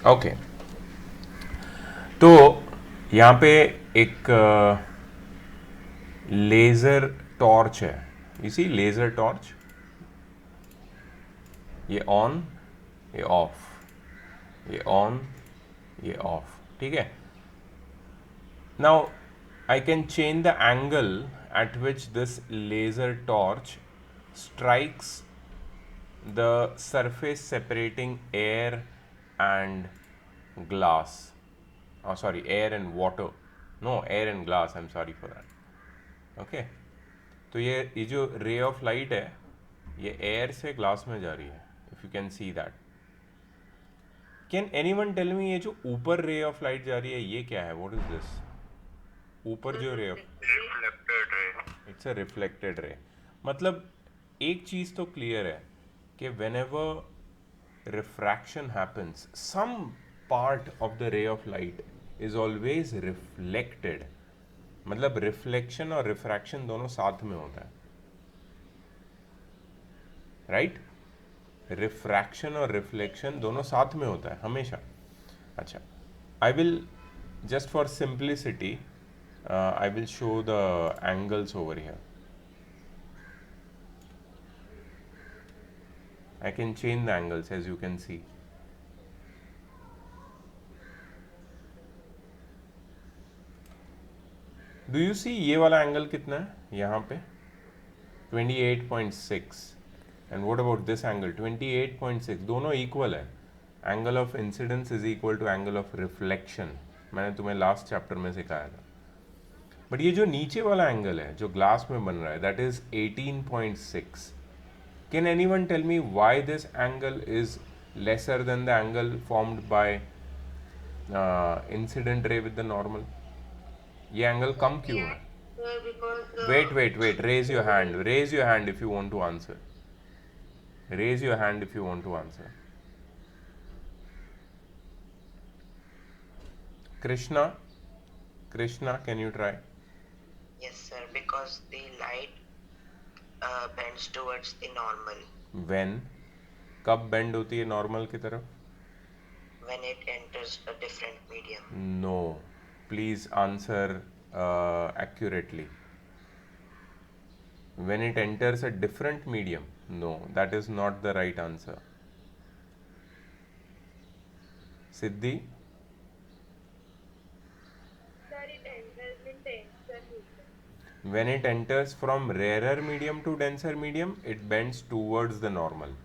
Okay, तो यहाँ पे एक लेज़र टॉर्च है। इसी लेज़र टॉर्च, ये ऑन, ये ऑफ, ये ऑन, ये ऑफ, ठीक है। Now I can change the angle at which this laser torch strikes the surface separating air and glass. Oh, sorry, air and water. No, air and glass. I'm sorry for that. Okay. तो ये जो ray of light है, ये air से glass में जा रही है, if you can see that. Can any one tell me, ये जो ऊपर रे ऑफ लाइट जा रही है ये क्या है? What is this? ऊपर जो ray of, reflected ray. It's a reflected ray. मतलब एक चीज़ तो क्लियर है कि whenever refraction happens, some part of the ray of light is always reflected. मतलब रिफ्लेक्शन और रिफ्रैक्शन दोनों साथ में होता है, राइट? रिफ्रैक्शन और रिफ्लेक्शन दोनों साथ में होता है हमेशा। अच्छा, I will just for simplicity I will show the angles over here. I can change the angles as you can see. Do you see ये वाला एंगल कितना है यहाँ पे? 28.6. And what about this angle? 28.6. दोनों इक्वल है। Angle of incidence is equal to angle of reflection, मैंने तुम्हें लास्ट चैप्टर में सिखाया था। बट ये जो नीचे वाला एंगल है जो ग्लास में बन रहा है, that is 18.6. Can any one tell me why this angle is lesser than the angle formed by incident ray with the normal? ये एंगल कम क्यों है? Sir because wait wait wait, raise your hand, raise your hand if you want to answer, raise your hand if you want to answer. Krishna, Krishna, can you try? yes sir because the light bends towards the normal when, कब bend होती है normal की तरफ? when it enters a different medium. No, please answer accurately. When it enters a different medium? No, that is not the right answer. Siddhi? Sir, it enters in denser medium. When it enters from rarer medium to denser medium, it bends towards the normal.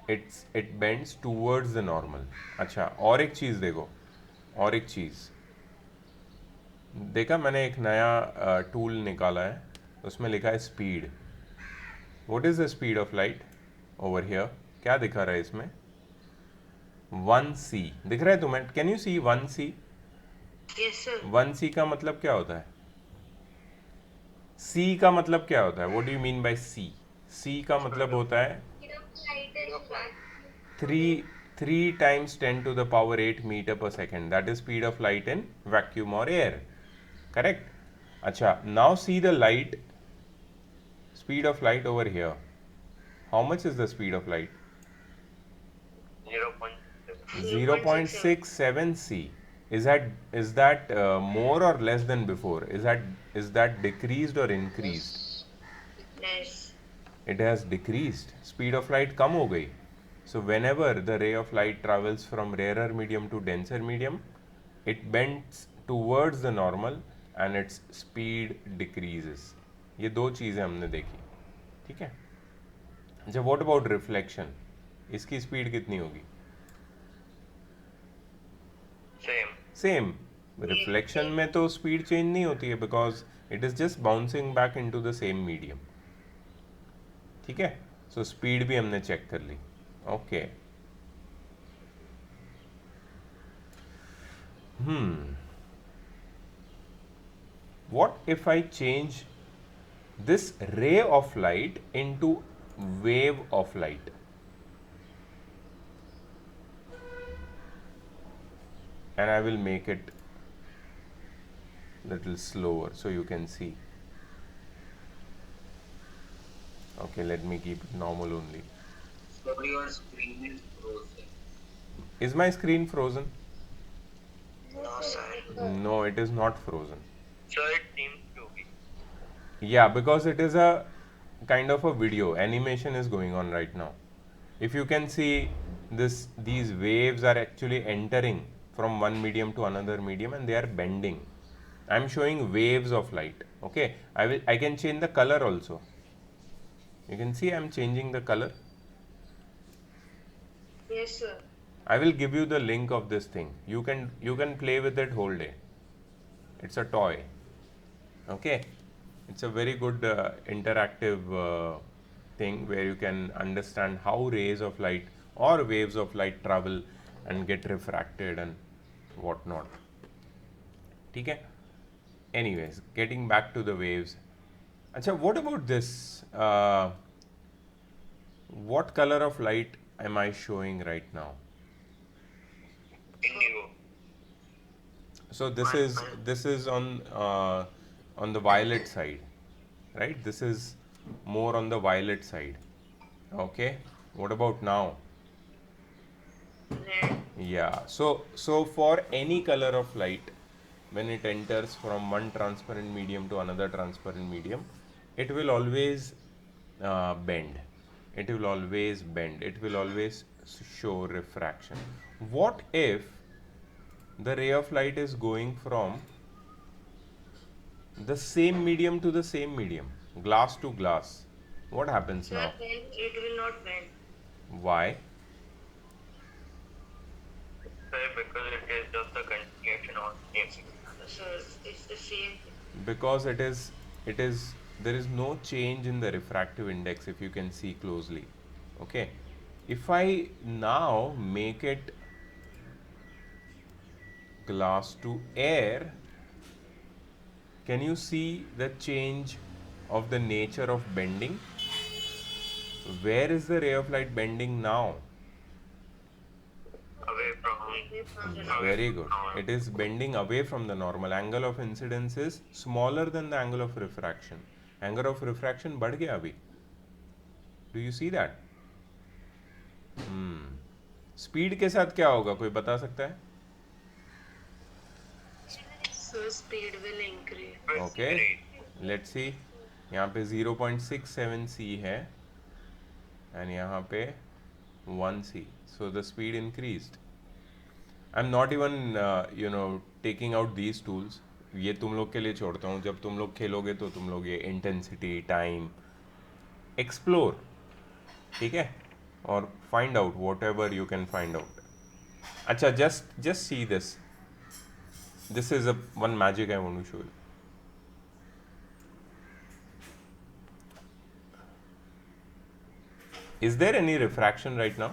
It bends towards the normal. अच्छा, और एक चीज़ देखो, और एक चीज़ देखा मैंने, एक नया टूल निकाला है, उसमें लिखा है speed. What is the speed of light over here? क्या दिखा रहा है इसमें? 1c दिख रहा है तुम्हें? Can you see 1c? Yes sir. 1c का मतलब क्या होता है? c का मतलब क्या होता है? What do you mean by c? c का मतलब होता है Speed of light and vacuum. 3 times 10 to the power 8 meter per second. That is speed of light in vacuum or air. Correct? अच्छा, now see the light, speed of light over here. How much is the speed of light? 0.7. 0.67 c. Is that more or less than before? Is that decreased or increased? Yes. It has decreased. Speed of light कम हो गई. So whenever the ray of light travels from rarer medium to denser medium, it bends towards the normal and its speed decreases. ये दो चीज़ें हमने देखी, ठीक है। अच्छा, what about reflection? इसकी स्पीड कितनी होगी? Same. सेम। रिफ्लेक्शन में तो स्पीड चेंज नहीं होती है because it is just bouncing back into the same medium, ठीक है। सो स्पीड भी हमने चेक कर ली। Okay, what if I change this ray of light into wave of light? And I will make it little slower so you can see. Okay, let me keep it normal only. So your screen is frozen. Is my screen frozen? No, sir. No, it is not frozen. Sir, it seems to be. Yeah, because it is a kind of a video. Animation is going on right now. If you can see this, these waves are actually entering from one medium to another medium and they are bending. I'm showing waves of light. Okay, I can change the color also. You can see I'm changing the color. Yes, sir. I will give you the link of this thing. You can play with it whole day. It's a toy. Okay, it's a very good interactive thing where you can understand how rays of light or waves of light travel and get refracted and whatnot. Okay. Anyways, getting back to the waves. Acha, what about this? What color of light am I showing right now? Indigo. So this is on the violet side, right? This is more on the violet side. Okay. What about now? Red. Yeah. So for any color of light, when it enters from one transparent medium to another transparent medium, it will always bend. It will always bend. It will always show refraction. What if the ray of light is going from the same medium to the same medium, glass to glass? What happens Sir, now? then it will not bend. Why? Sir, because it is just a continuation of same thing. Sir, it's the same thing. Because it is there is no change in the refractive index if you can see closely. Okay, if I now make it glass to air, can you see the change of the nature of bending? Where is the ray of light bending now? Away from Away from the normal. Very good. It is bending away from the normal. Angle of incidence is smaller than the angle of refraction. Angle of refraction बढ़ गया अभी. Do you see that? Speed के साथ क्या होगा, कोई बता सकता है? So speed will increase. Okay, let's see. यहाँ पे 0.67 c है एंड यहाँ पे 1 c. So the speed increased. I'm not even taking out these tools. ये तुम लोग के लिए छोड़ता हूँ. जब तुम लोग खेलोगे तो तुम लोग ये इंटेंसिटी, टाइम एक्सप्लोर, ठीक है, और find out whatever you can find out. अच्छा, just see this. This is one magic I want to show you. Is there any refraction right now?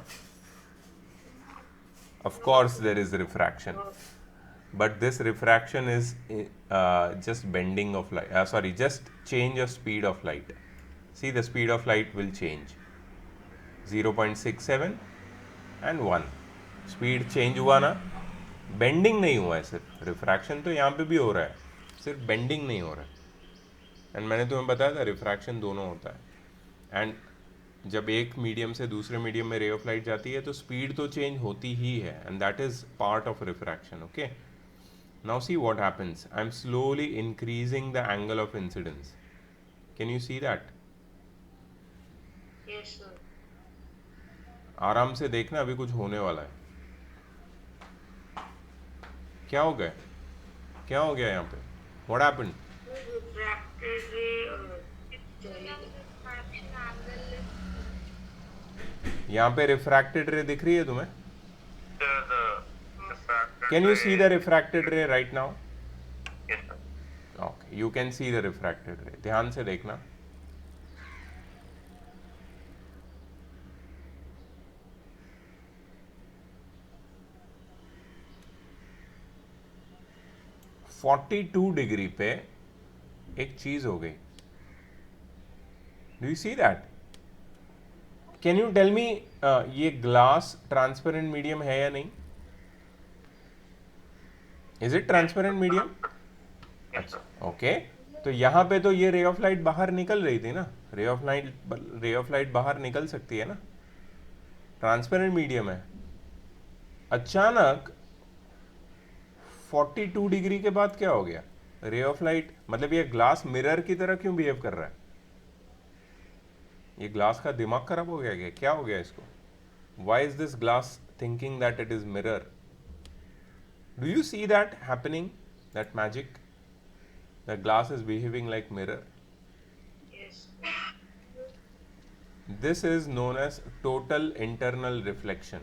Of course there is refraction, but this refraction is just bending of light. Just change of speed of light. See, the speed of light will change. 0.67 and 1. Speed change हुआ ना? Bending नहीं हुआ है सिर्फ. Refraction तो यहाँ पे भी हो रहा है, सिर्फ बेंडिंग नहीं हो रहा है. एंड मैंने तुम्हें बताया था रिफ्रैक्शन दोनों होता है. एंड जब एक मीडियम से दूसरे मीडियम में रे ऑफ लाइट जाती है तो स्पीड तो चेंज होती ही है, and that is part of refraction. Okay, now see what happens. I am slowly increasing the angle of incidence. Can you see that? Yes, sir. आराम से देखना, अभी कुछ होने वाला है. क्या हो गया? क्या हो गया यहाँ पे? What happened? Refracted ray. यहाँ पे रिफ्रैक्टेड रे दिख रही है तुम्हें? Sir, the refracted Can you see ray- the refracted ray right now? Yes, sir. Okay, you can see the refracted ray. ध्यान से देखना. (42 डिग्री पे एक चीज हो गई. Do you see that? Can you tell me ये ग्लास ट्रांसपेरेंट मीडियम है या नहीं? Is it transparent medium? Yes, sir. Okay, तो यहाँ पे तो ये रे ऑफ लाइट बाहर निकल रही थी ना. रे ऑफ लाइट बाहर निकल सकती है ना, ट्रांसपेरेंट मीडियम है. अचानक 42 डिग्री के बाद क्या हो गया? रे ऑफ लाइट, मतलब ये ग्लास मिरर की तरह क्यों बिहेव कर रहा है? ये ग्लास का दिमाग खराब हो गया क्या हो गया इसको? Why is this glass thinking that it is mirror? Do you see that happening, that magic? The glass is behaving like mirror. Yes. This is known as total internal reflection,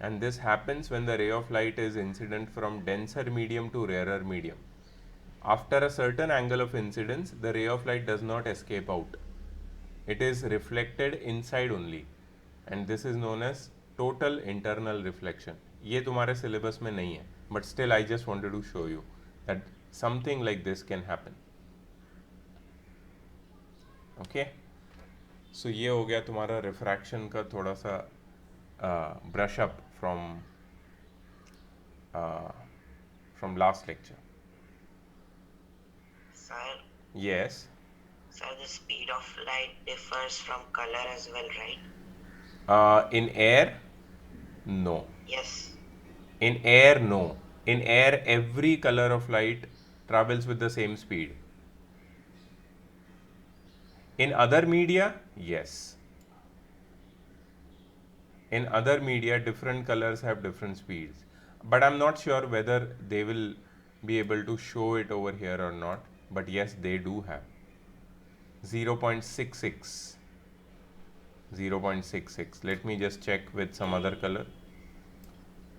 and this happens when the ray of light is incident from denser medium to rarer medium. After a certain angle of incidence, the ray of light does not escape out. It is reflected inside only, and this is known as total internal reflection. ये तुम्हारे syllabus में नहीं है, but still I just wanted to show you that something like this can happen. Okay? सो ये हो गया तुम्हारा refraction का थोड़ा सा brush up from last lecture. Sir, yes. sir, the speed of light differs from color as well, right? In air, no. Yes. In air, no. In air, every color of light travels with the same speed. In other media, yes. In other media, different colors have different speeds, but I'm not sure whether they will be able to show it over here or not, but yes, they do have 0.66. 0.66. Let me just check with some other color.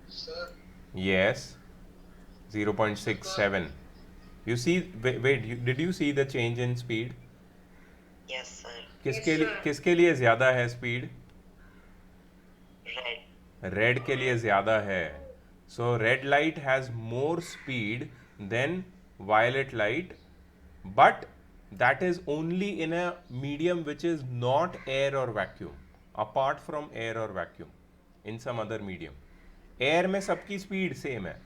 Sir, Yes, 0.67. You see, wait, did you see the change in speed? Yes, sir. किसके लिए ज़्यादा है speed? Red. Red के लिए ज़्यादा है. So red light has more speed than violet light, but that is only in a medium which is not air और vacuum. Apart from air और vacuum, in some other medium. Air में सबकी speed same है,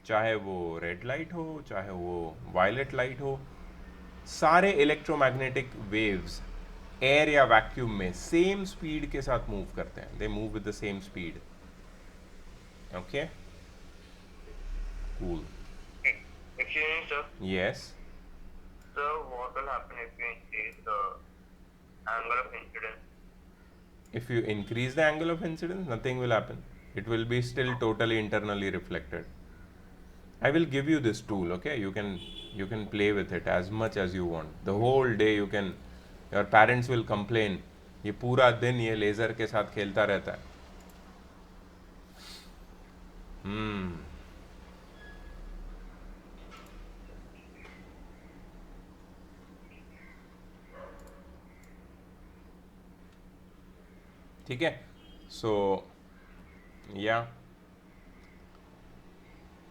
चाहे वो red light हो चाहे वो वायलेट लाइट हो. सारे इलेक्ट्रोमैग्नेटिक वेव्स एयर या वैक्यूम में सेम स्पीड के साथ मूव करते हैं. They move with the same speed. Okay, cool. Excuse me, sir. Yes. So, what will happen if you increase the angle of incidence? If you increase the angle of incidence, nothing will happen. It will be still totally internally reflected. I will give you this tool, okay? You can play with it as much as you want. The whole day you can. Your parents will complain. ये पूरा दिन ये laser के साथ खेलता रहता है. ठीक है. सो या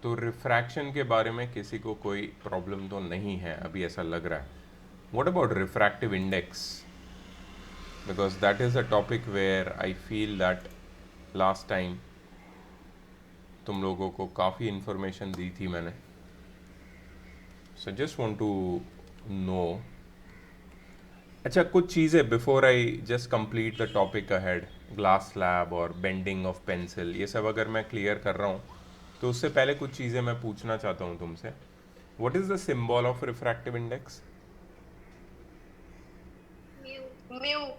तो रिफ्रैक्शन के बारे में किसी को कोई प्रॉब्लम तो नहीं है अभी, ऐसा लग रहा है. What about refractive index? Because that is a topic where I feel that last time तुम लोगों को काफ़ी इन्फॉर्मेशन दी थी मैंने. So just want to know. अच्छा, कुछ चीज़ें before I just complete the topic ahead, glass slab और बेंडिंग ऑफ पेंसिल, ये सब अगर मैं क्लियर कर रहा हूँ तो उससे पहले कुछ चीज़ें मैं पूछना चाहता हूँ तुमसे. What is the symbol of refractive index? Mu.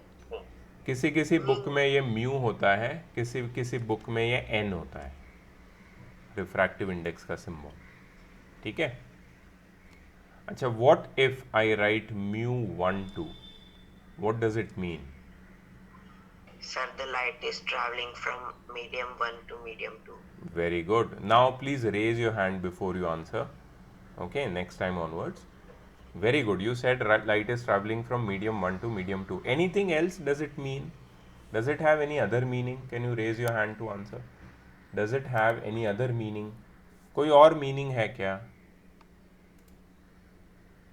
किसी किसी बुक में ये म्यू होता है, किसी किसी बुक में ये एन होता है, रिफ्रैक्टिव इंडेक्स का सिंबल. ठीक है. अच्छा, what if I write μ12? What does it mean? Sir, the light is traveling from medium 1 to medium 2. Very good. Now please raise your hand before you answer. Okay, next time onwards. Very good. You said light is traveling from medium 1 to medium 2. Anything else does it mean? Does it have any other meaning? Can you raise your hand to answer? Does it have any other meaning? कोई और meaning है क्या?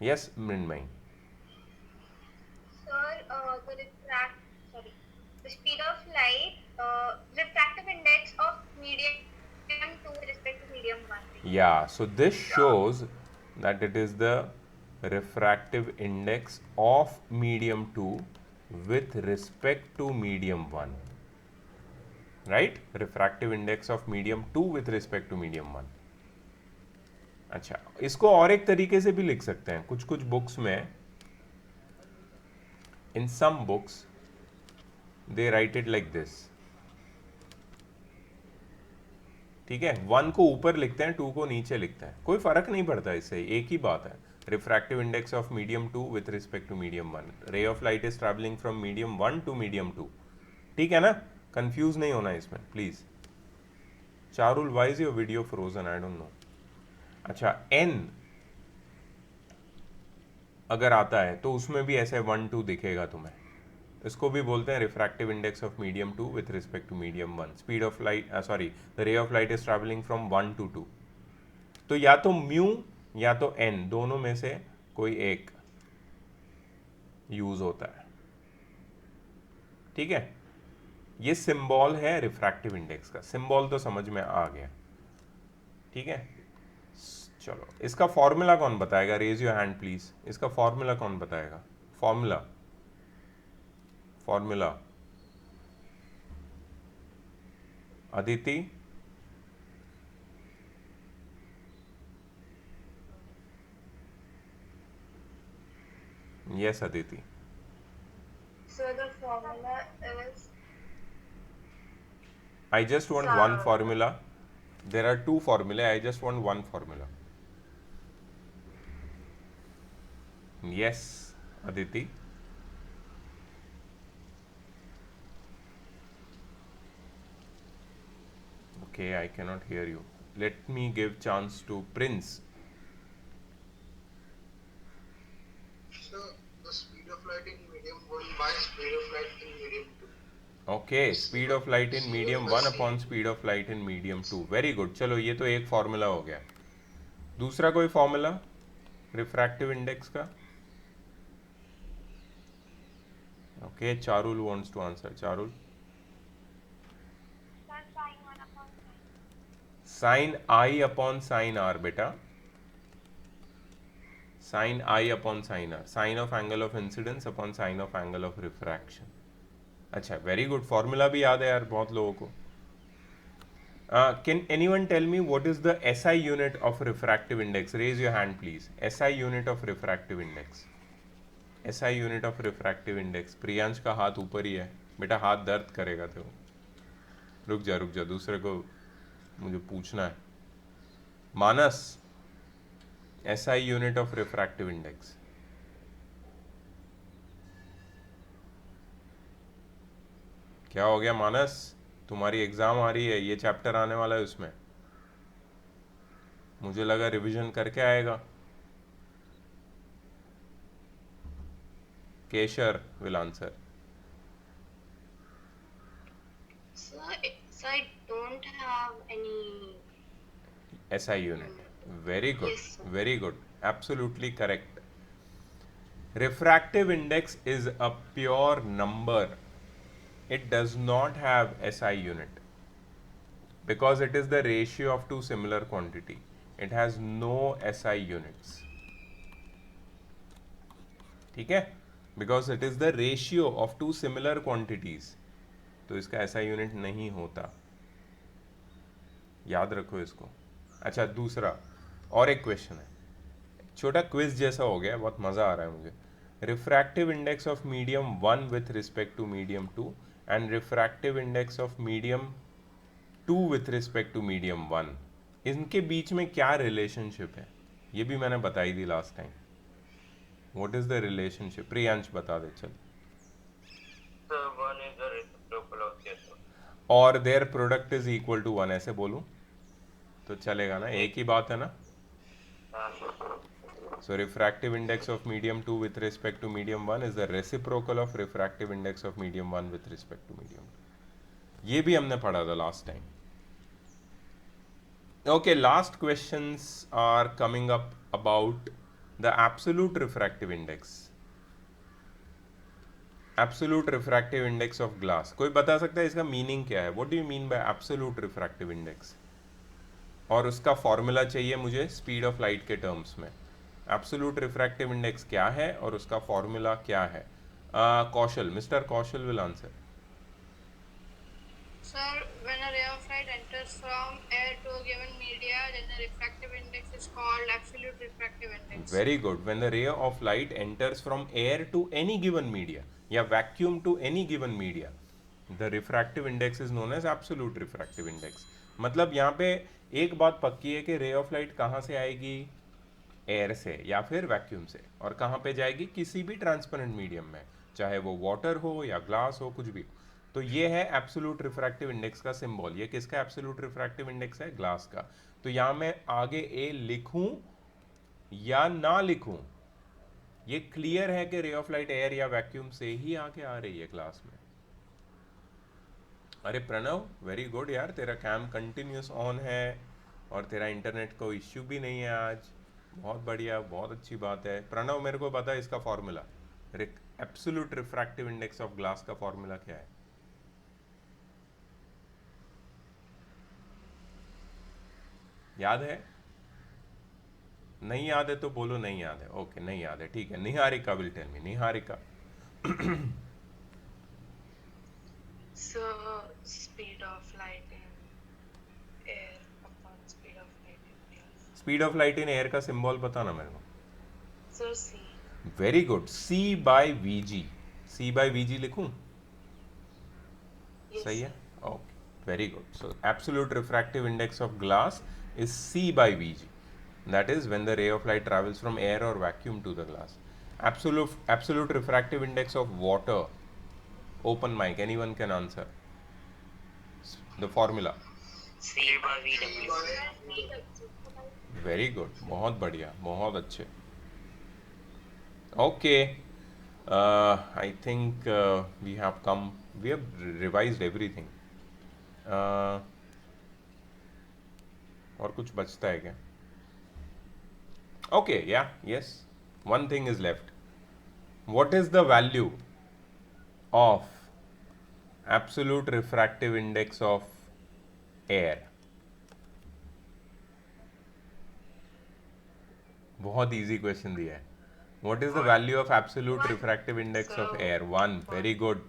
Yes, Mrinmay. Sir, the speed of light, refractive index of medium 2 with respect to medium 1. Yeah, so this shows that it is the refractive index of medium 2 with respect to medium 1. Right, refractive index of medium 2 with respect to medium 1। अच्छा, इसको और एक तरीके से भी लिख सकते हैं, कुछ कुछ बुक्स में, in some books they write it like this, ठीक है, 1 को ऊपर लिखते हैं, 2 को नीचे लिखते हैं, कोई फर्क नहीं पड़ता, इससे एक ही बात है। Refractive index of medium 2 with respect to medium 1, ray of light is travelling from medium 1 to medium 2, ठीक है ना, कंफ्यूज नहीं होना इसमें please. Charul, why is your video frozen, I don't know. अच्छा, एन अगर आता है तो उसमें भी ऐसे 1 2 दिखेगा तुम्हें, इसको भी बोलते हैं refractive index of medium 2 with respect to medium 1। Speed of light, sorry, the ray of light is travelling from 1 to 2, तो या तो म्यू या तो एन, दोनों में से कोई एक यूज होता है, ठीक है। ये सिंबल है रिफ्रैक्टिव इंडेक्स का, सिंबल तो समझ में आ गया, ठीक है। चलो, इसका फॉर्मूला कौन बताएगा, रेज योर हैंड प्लीज, इसका फॉर्मूला कौन बताएगा, formula, formula, Aditi, yes Aditi, So the formula is I just want one formula. There are two formulae. I just want one formula. Yes, Aditi. Okay, I cannot hear you. Let me give chance to Prince. Sir, the speed of light in medium 1 by speed of light in medium 2. Okay, speed of light in medium 1 upon speed of light in medium 2. Very good. चलो, ये तो एक formula हो गया। दूसरा कोई formula refractive index का? Okay, Charul wants to answer. Charul, sine I upon sine R बेटा, sine I upon sine R, sine of angle of incidence upon sine of angle of refraction. अच्छा, वेरी गुड, फॉर्मूला भी याद है यार बहुत लोगों को। Can anyone tell me what is the SI unit of refractive index? Raise your hand please. SI unit of refractive index, SI unit of refractive index. Priyansh का हाथ ऊपर ही है बेटा, हाथ दर्द करेगा तो रुक जा रुक जा, दूसरे को मुझे पूछना है। Manas, SI unit of refractive index. क्या हो गया मानस, तुम्हारी एग्जाम आ रही है, ये चैप्टर आने वाला है उसमें, मुझे लगा रिवीजन करके आएगा। Keshar will answer. So I don't have any. SI unit. Very good. Yes, sir. Very good. Absolutely correct. Refractive index is a pure number. It does not have SI unit because it is the ratio of two similar quantity. It has no SI units. ठीक है? Because it is the ratio of two similar quantities. तो इसका SI unit नहीं होता, याद रखो इसको। अच्छा, दूसरा और एक क्वेश्चन है, छोटा क्विज जैसा हो गया, बहुत मज़ा आ रहा है मुझे। Refractive index of medium 1 with respect to medium 2 and refractive index of medium 2 with respect to medium 1, इनके बीच में क्या रिलेशनशिप है? ये भी मैंने बताई थी last time. What is the relationship? Priyansh बता दे चल। So one is the reciprocal of the other. और their product is equal to 1, ऐसे बोलूं तो चलेगा ना? एक ही बात है ना? So refractive index of medium 2 with respect to medium 1 is the reciprocal of refractive index of medium 1 with respect to medium 2. ये भी हमने पढ़ा था last time. Okay, last questions are coming up about the absolute refractive index. Absolute refractive index of glass. कोई बता सकता है इसका मीनिंग क्या है? What do you mean by absolute refractive index? और उसका फॉर्मूला चाहिए मुझे स्पीड ऑफ लाइट के टर्म्स में। एब्सोल्यूट रिफ्रैक्टिव इंडेक्स क्या है और उसका फॉर्मूला क्या है? Kaushal, mister Kaushal will answer. Sir, when a ray of light enters from air to a given media, then the refractive index is called absolute refractive index. Very good. When the ray of light enters from air to any given media या vacuum to any given media, the refractive index is known as absolute refractive index. मतलब यहाँ पे एक बात पक्की है कि रे ऑफ लाइट कहाँ से आएगी, एयर से या फिर वैक्यूम से, और कहाँ पे जाएगी, किसी भी ट्रांसपेरेंट मीडियम में, चाहे वो वाटर हो या ग्लास हो, कुछ भी हो. तो ये है एब्सोल्यूट रिफ्रैक्टिव इंडेक्स का सिंबल. ये किसका एब्सोल्यूट रिफ्रैक्टिव इंडेक्स है, ग्लास का. तो यहाँ मैं आगे ए लिखूं या ना लिखूं, ये क्लियर है कि रे ऑफ लाइट एयर या वैक्यूम से ही आके आ रही है ग्लास में. अरे प्रणव, वेरी गुड यार, तेरा कैम कंटिन्यूस ऑन है और तेरा इंटरनेट को इश्यू भी नहीं है आज. बहुत बढ़िया, बहुत अच्छी बात है. प्रणव, मेरे को पता है इसका formula, absolute refractive index of glass का फॉर्मूला क्या है. याद है? नहीं याद है तो बोलो नहीं याद है. ओके, नहीं याद है, ठीक है. Niharika will tell me. Niharika. So, speed of light in air upon speed of light in glass. Speed of light in air का सिंबल बताना मेरे को. So, C. Very good. C by V G. C by V G लिखूं? Yes. सही है. Okay, very good. So absolute refractive index of glass is C by Vg. That is when the ray of light travels from air or vacuum to the glass. Absolute refractive index of water. Open mic. Anyone can answer. The formula. C by VW. Very good. बहुत बढ़िया, बहुत अच्छे. Okay. I think we have revised everything. और कुछ बचता है क्या? Okay, yeah, yes. One thing is left. What is the value of absolute refractive index of air? बहुत easy question दिया है. What is the value of absolute refractive index of air? 1. Very good.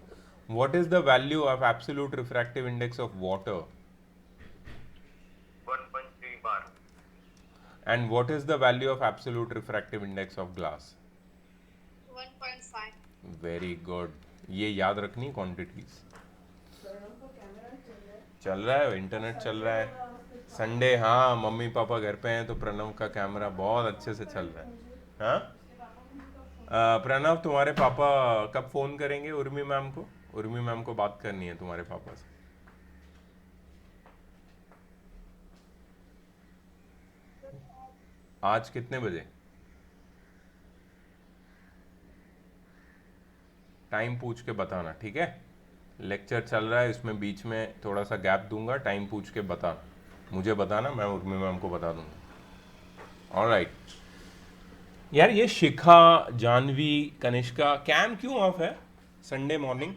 What is the value of absolute refractive index of water? 1.3 bar. And what is the value of absolute refractive index of glass? 1.5. Very good. ये याद रखनी quantities. चल रहा है, internet चल रहा है. Sunday, हाँ, मम्मी पापा घर पे हैं तो प्रणव का कैमरा बहुत अच्छे से चल रहा है. हाँ प्रणव, तुम्हारे पापा कब फोन करेंगे उर्मी मैम को? उर्मी मैम को बात करनी है तुम्हारे पापा से. आज कितने बजे? टाइम पूछ के बताना, ठीक है? लेक्चर चल रहा है, इसमें बीच में थोड़ा सा गैप दूंगा. टाइम पूछ के बताना, मुझे बताना, मैं उर्मी मैम को बता दूंगा. ऑलराइट यार. ये शिखा, जानवी, कनिष्का, कैम क्यों ऑफ है संडे मॉर्निंग?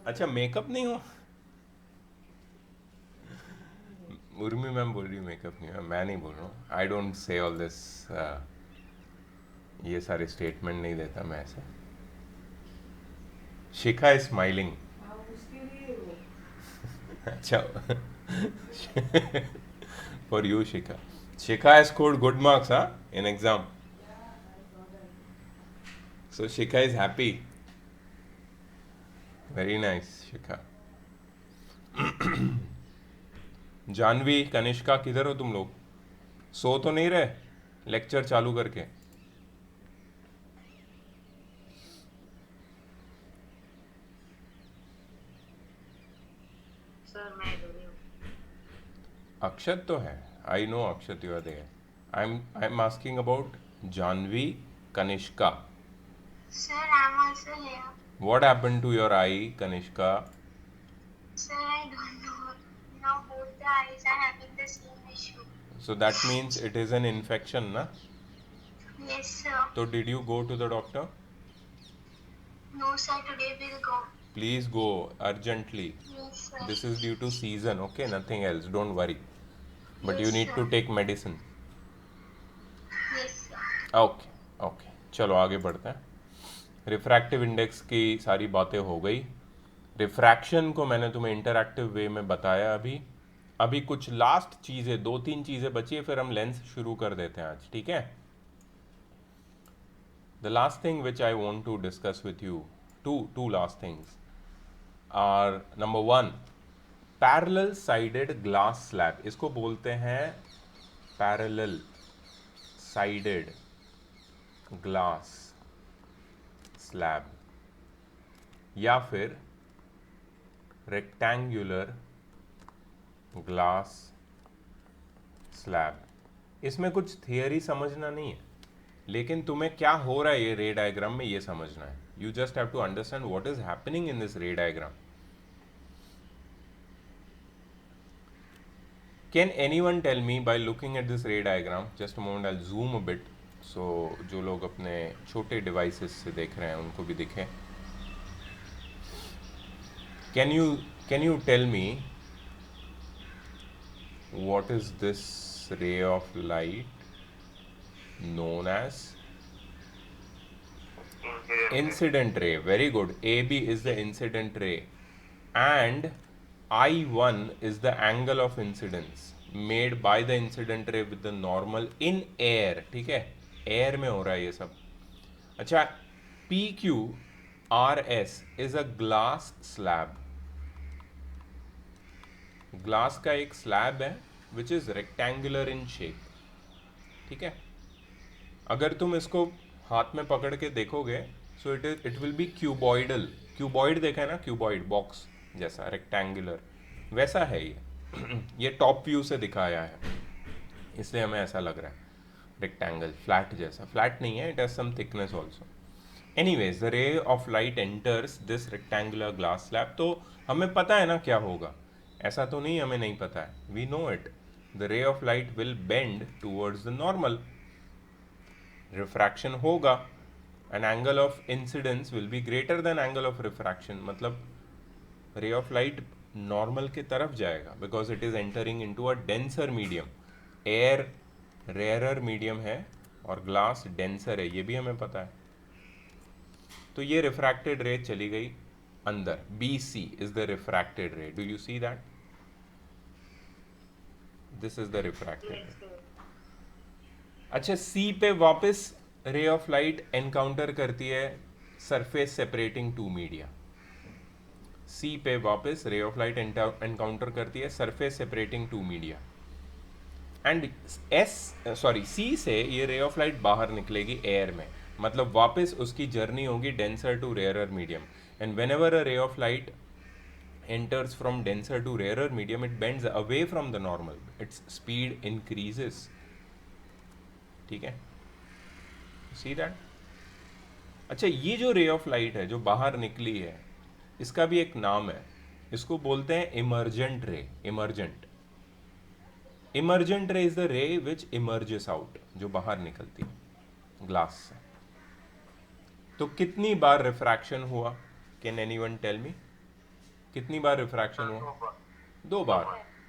अच्छा, मेकअप नहीं हुआ? उर्मी मैम बोल रही हूँ मेकअप नहीं हुआ, मैं नहीं बोल रहा हूँ. I don't say all this, ये सारे स्टेटमेंट नहीं देता मैं ऐसे. शिखा इज स्माइलिंग. अच्छा, for you Shikha. Shikha has scored good marks in exam. So Shikha is happy. Very nice, Shikha. Janvi, Kanishka, किधर हो तुम लोग? सो तो नहीं रहे लेक्चर चालू करके? सर मैं इधर ही हूँ. अक्षत तो है. I know Akshat, you are there. I am asking about Janvi, Kanishka. Sir, I'm also here. What happened to your eye, Kanishka? Sir, I don't know. Now both the eyes are having the same issue. So that means it is an infection, na? Yes, sir. So did you go to the doctor? No, sir, today we'll go. Please go urgently. Yes, sir. This is due to season, okay? Nothing else. Don't worry. But you Yes, need to sir. take medicine. Yes, sir. Okay okay, चलो आगे बढ़ते हैं. Refractive index की सारी बातें हो गई. Refraction को मैंने तुम्हें इंटरैक्टिव वे में बताया अभी। अभी कुछ लास्ट चीज़ें, 2-3 चीज़ें बची है, फिर हम लेंस शुरू कर देते हैं आज, ठीक है। The last thing which I want to discuss with you, two last things are, number 1, parallel sided glass slab. इसको बोलते हैं पैरेलल साइडेड ग्लास स्लैब या फिर रेक्टेंगुलर ग्लास स्लैब। इसमें कुछ थियरी समझना नहीं है, लेकिन तुम्हें क्या हो रहा है ये रे डायग्राम में ये समझना है। You just have to understand what is happening in this ray diagram. Can anyone tell me by looking at this ray diagram, just a moment, I will zoom a bit so जो लोग अपने छोटे devices से देख रहे हैं उनको भी दिखे। Can you tell me what is this ray of light known as? Incident ray. Very good. AB is the incident ray and I1 is the angle of incidence made by the incident ray with the normal in air. ठीक है, air में हो रहा है ये सब। अच्छा, PQRS is a glass slab. Glass का एक स्लैब है which is rectangular in shape, ठीक है। अगर तुम इसको हाथ में पकड़ के देखोगे so it will be cuboidal. Cuboid देखा है ना, क्यूबॉइड बॉक्स जैसा, रेक्टेंगुलर वैसा है ये। ये टॉप व्यू से दिखाया है इसलिए हमें ऐसा लग रहा है रेक्टेंगल, फ्लैट जैसा। फ्लैट नहीं है, it has some thickness also. Anyways, the ray of light enters this rectangular glass slab. तो हमें पता है ना क्या होगा, ऐसा तो नहीं हमें नहीं पता है, we know it. The ray of light will bend towards the normal, refraction होगा and angle of incidence will be greater than angle of refraction. मतलब रे ऑफ लाइट नॉर्मल की तरफ जाएगा because it is entering into a denser medium. Air rarer medium है और glass denser है, ये भी हमें पता है। तो ये रिफ्रैक्टेड रे चली गई अंदर। BC is the refracted ray. Do you see that? This is the refracted ray. अच्छा, C पे वापस रे ऑफ लाइट एनकाउंटर करती है surface separating two media. C पे वापस रे ऑफ लाइट एनकाउंटर करती है surface separating two media and C से ये रे ऑफ लाइट बाहर निकलेगी एयर में, मतलब वापस उसकी जर्नी होगी denser to rarer medium. And whenever a ray of light enters from denser to rarer medium, it bends away from the normal. Its speed increases. ठीक है, see that? अच्छा, ये जो ray of light है जो बाहर निकली है, इसका भी एक नाम है, इसको बोलते हैं emergent ray. Emergent ray is the ray which emerges out, जो बाहर निकलती है ग्लास से। तो कितनी बार रिफ्रैक्शन हुआ? कैन एनीवन टेल मी, कितनी बार रिफ्रैक्शन हुआ? 2 बार।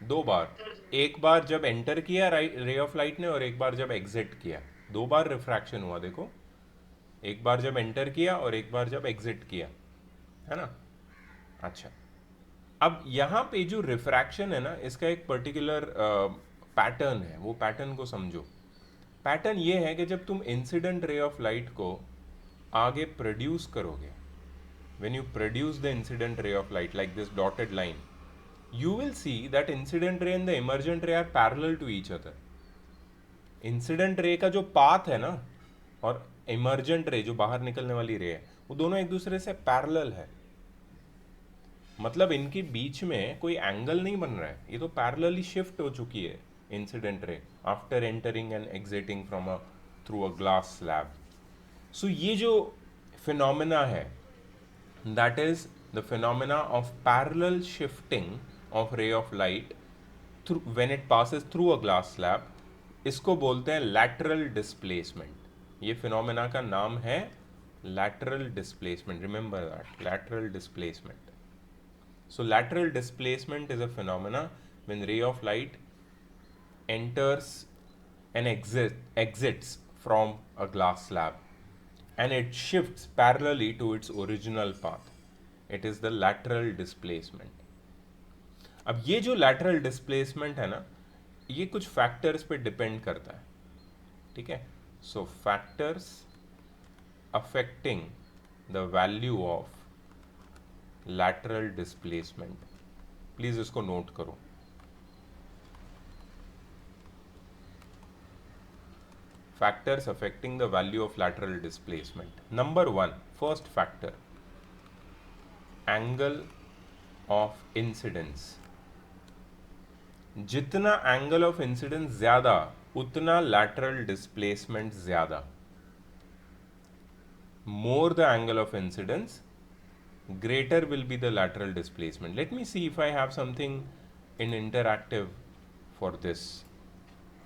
2 बार, एक बार जब एंटर किया रे ऑफ लाइट ने और एक बार जब एग्जिट किया। 2 बार रिफ्रैक्शन हुआ, देखो, एक बार जब एंटर किया और एक बार जब एग्जिट किया, है ना। अच्छा, अब यहाँ पे जो रिफ्रैक्शन है ना, इसका एक पर्टिकुलर पैटर्न है, वो पैटर्न को समझो। पैटर्न ये है कि जब तुम इंसिडेंट रे ऑफ लाइट को आगे प्रोड्यूस करोगे, when you produce the incident ray of light like this dotted line, you will see that incident ray and the emergent ray are parallel to each other. Incident ray का जो path है ना और emergent ray जो बाहर निकलने वाली रे है, वो दोनों एक दूसरे से parallel है। मतलब इनके बीच में कोई एंगल नहीं बन रहा है, ये तो parallelly shift हो चुकी है incident ray after entering and exiting from through a glass slab. So ये जो phenomena है, that is the phenomena of parallel shifting of ray of light through when it passes through a glass slab, इसको बोलते हैं lateral displacement। ये phenomena का नाम है lateral displacement, remember that, lateral displacement। So lateral displacement is a phenomena when ray of light enters and exits from a glass slab and it shifts parallelly to its original path. It is the lateral displacement. अब ये जो lateral displacement है ना, ये कुछ factors पे depend करता है. ठीक है, सो factors affecting the value of lateral displacement. Please इसको नोट करो. Factors affecting the value of lateral displacement. Number 1, first factor, angle of incidence. जितना angle of incidence ज़्यादा उतना lateral displacement ज़्यादा. More the angle of incidence, greater will be the lateral displacement. Let me see if I have something in interactive for this.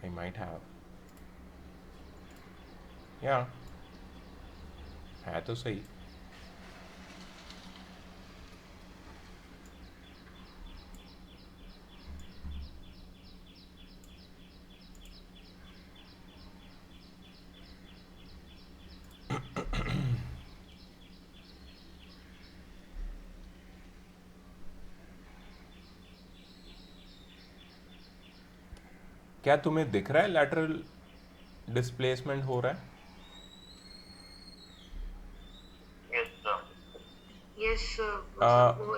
I might have. या है तो सही. क्या तुम्हें दिख रहा है लैटरल डिस्प्लेसमेंट हो रहा है? Yes, sir. वो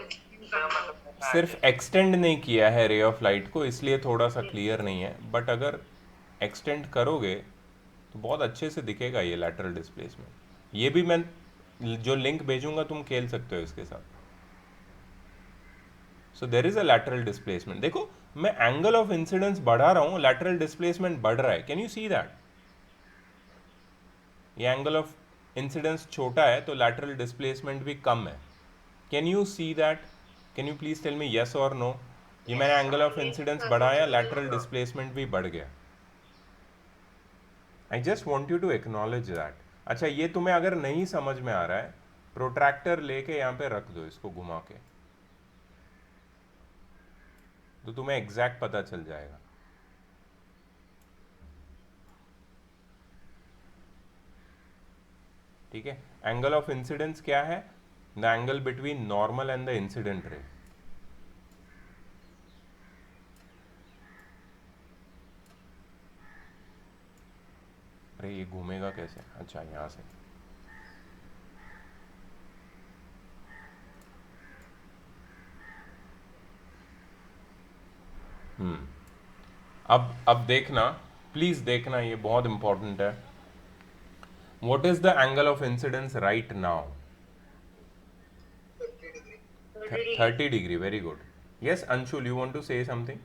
सिर्फ एक्सटेंड नहीं किया है रे ऑफ लाइट को, इसलिए थोड़ा सा क्लियर नहीं है. बट अगर एक्सटेंड करोगे तो बहुत अच्छे से दिखेगा ये लैटरल डिस्प्लेसमेंट. ये भी मैं जो लिंक भेजूंगा तुम खेल सकते हो इसके साथ. So there is a lateral displacement. देखो मैं एंगल ऑफ इंसिडेंस बढ़ा रहा हूँ, लैटरल डिस्प्लेसमेंट बढ़ रहा है. Can you see that? ये एंगल ऑफ इंसिडेंस छोटा है तो लैटरल डिस्प्लेसमेंट भी कम है. Can you see that? Can you please tell me yes और नो? ये मैंने एंगल ऑफ इंसिडेंस बढ़ाया, लैटरल डिस्प्लेसमेंट भी बढ़ गया. I just want you to acknowledge that. अच्छा, ये तुम्हें अगर नहीं समझ में आ रहा है, प्रोट्रैक्टर लेके यहाँ पे रख दो इसको घुमा के, तो तुम्हें एग्जैक्ट पता चल जाएगा. ठीक है, एंगल ऑफ इंसिडेंस क्या है? The angle between normal and the incident ray. अरे ये घूमेगा कैसे? अच्छा यहां से. अब देखना, प्लीज देखना, ये बहुत इंपॉर्टेंट है. What is the angle of incidence right now? 30 degree. Very good. Yes, Anshul, you want to say something?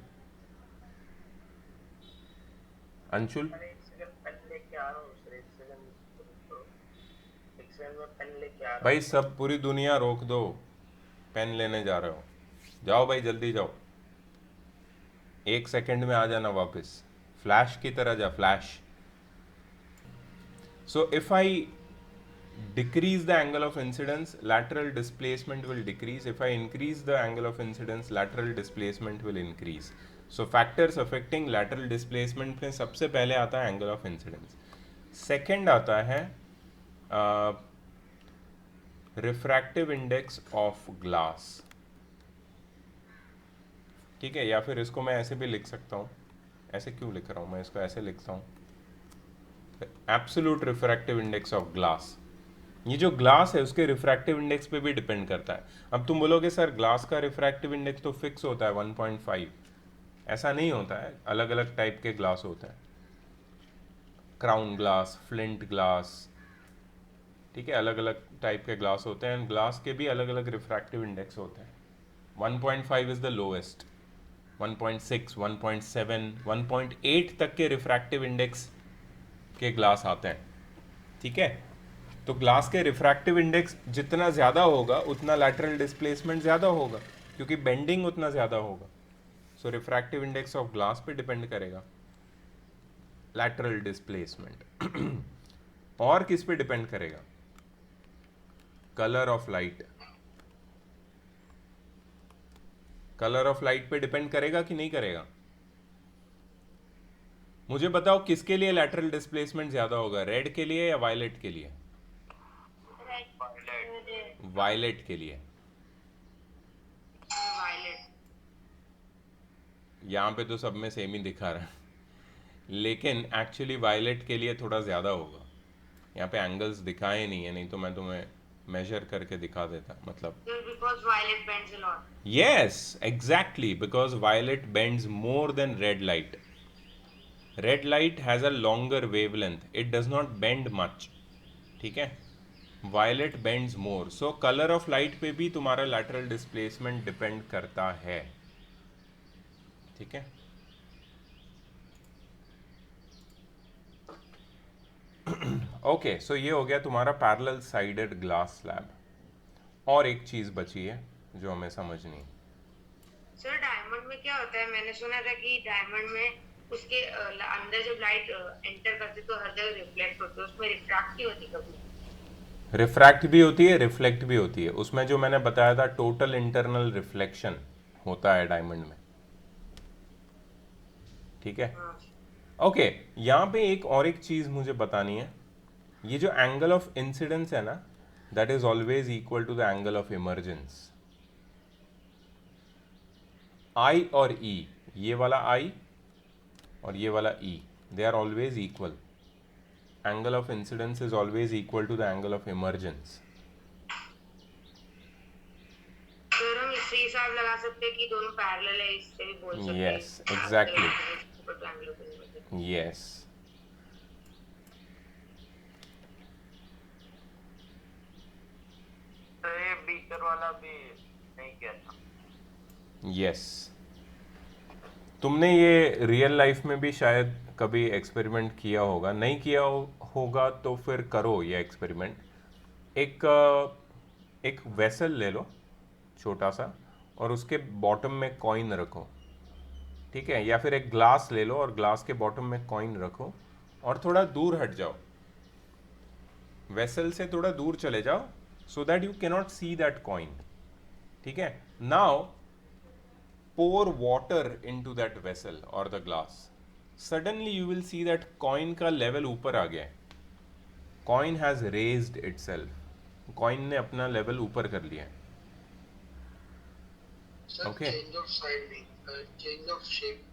Anshul? भाई सब पूरी दुनिया रोक दो, पेन लेने जा रहे हो. जाओ भाई जल्दी जाओ, 1 सेकंड में आ जाना वापस. फ्लैश की तरह जा, flash. So if I decrease the angle of incidence, lateral displacement will decrease. If I increase the angle of incidence, lateral displacement will increase. So factors affecting lateral displacement में सबसे पहले आता है angle of incidence. Second आता है refractive index of glass. ठीक है, या फिर इसको मैं ऐसे भी लिख सकता हूँ. ऐसे क्यों लिख रहा हूँ मैं इसको? ऐसे लिखता हूँ, absolute refractive index of glass. ये जो ग्लास है उसके रिफ्रैक्टिव इंडेक्स पे भी डिपेंड करता है. अब तुम बोलोगे सर ग्लास का रिफ्रैक्टिव इंडेक्स तो फिक्स होता है 1.5. ऐसा नहीं होता है, अलग अलग टाइप के ग्लास होते हैं. क्राउन ग्लास, फ्लिंट ग्लास, ठीक है, अलग अलग टाइप के ग्लास होते हैं. ग्लास के भी अलग अलग रिफ्रैक्टिव इंडेक्स होते हैं. 1.5 इज द लोएस्ट, 1.6, 1.7, 1.8 तक के रिफ्रैक्टिव इंडेक्स के ग्लास आते हैं. ठीक है, तो ग्लास के रिफ्रैक्टिव इंडेक्स जितना ज़्यादा होगा उतना लैटरल डिस्प्लेसमेंट ज़्यादा होगा, क्योंकि बेंडिंग उतना ज़्यादा होगा. सो रिफ्रैक्टिव इंडेक्स ऑफ ग्लास पे डिपेंड करेगा लैटरल डिस्प्लेसमेंट. और किस पे डिपेंड करेगा? Colour of light. Colour of light पे डिपेंड करेगा कि नहीं करेगा? मुझे बताओ किसके लिए लैटरल डिस्प्लेसमेंट ज्यादा होगा, रेड के लिए या वायलेट के लिए? वायलेट के लिए. यहाँ पे तो सब में सेम ही दिखा रहा है, लेकिन एक्चुअली वायलेट के लिए थोड़ा ज़्यादा होगा। यहाँ पे एंगल्स दिखाए नहीं है, नहीं तो मैं तुम्हें मेजर करके दिखा देता। मतलब Because violet bends a lot. yes, exactly, because violet bends more than red light. Red light has a longer wavelength, it does not bend much, ठीक है। violet bends more, so color of light पे भी तुम्हारा lateral displacement depend करता है, ठीक है। Okay, सो ये हो गया तुम्हारा पैरेलल साइडेड ग्लास स्लैब। और एक चीज़ बची है जो हमें समझनी है। सर डायमंड में क्या होता है, मैंने सुना था कि डायमंड में उसके अंदर जब लाइट एंटर करती तो हर जगह रिफ्लेक्ट होती है, उसमें रिफ्रैक्ट नहीं होती कभी? रिफ्रैक्ट भी होती है, रिफ्लेक्ट भी होती है। उसमें जो मैंने बताया था टोटल इंटरनल रिफ्लेक्शन होता है डायमंड में, ठीक है। ओके, यहाँ पे एक चीज़ मुझे बतानी है। ये जो एंगल ऑफ इंसिडेंस है ना, that is always equal to the angle of emergence. I और ई, ये वाला आई और ये वाला E, they are always equal. Angle of incidence is always equal to the angle of emergence. Sir हम इससे हिसाब लगा सकते हैं कि दोनों पैरेलल है, इससे भी बोल सकते हैं। Yes, exactly. exactly. यस, तो ये बीकर वाला भी नहीं किया था। यस। तुमने ये रियल लाइफ में भी शायद कभी एक्सपेरिमेंट किया होगा, नहीं किया होगा तो फिर करो ये एक्सपेरिमेंट। एक वेसल ले लो छोटा सा, और उसके बॉटम में कॉइन रखो, ठीक है। या फिर एक ग्लास ले लो और ग्लास के बॉटम में कॉइन रखो, और थोड़ा दूर हट जाओ, वेसल से थोड़ा दूर चले जाओ, so that you cannot see that coin, ठीक है। Now pour water into that vessel or the glass, suddenly you will see that coin का level ऊपर आ गया है। coin has raised itself, coin ने अपना level ऊपर कर लिया है। Sir, Okay. change of side नहीं, change of shape.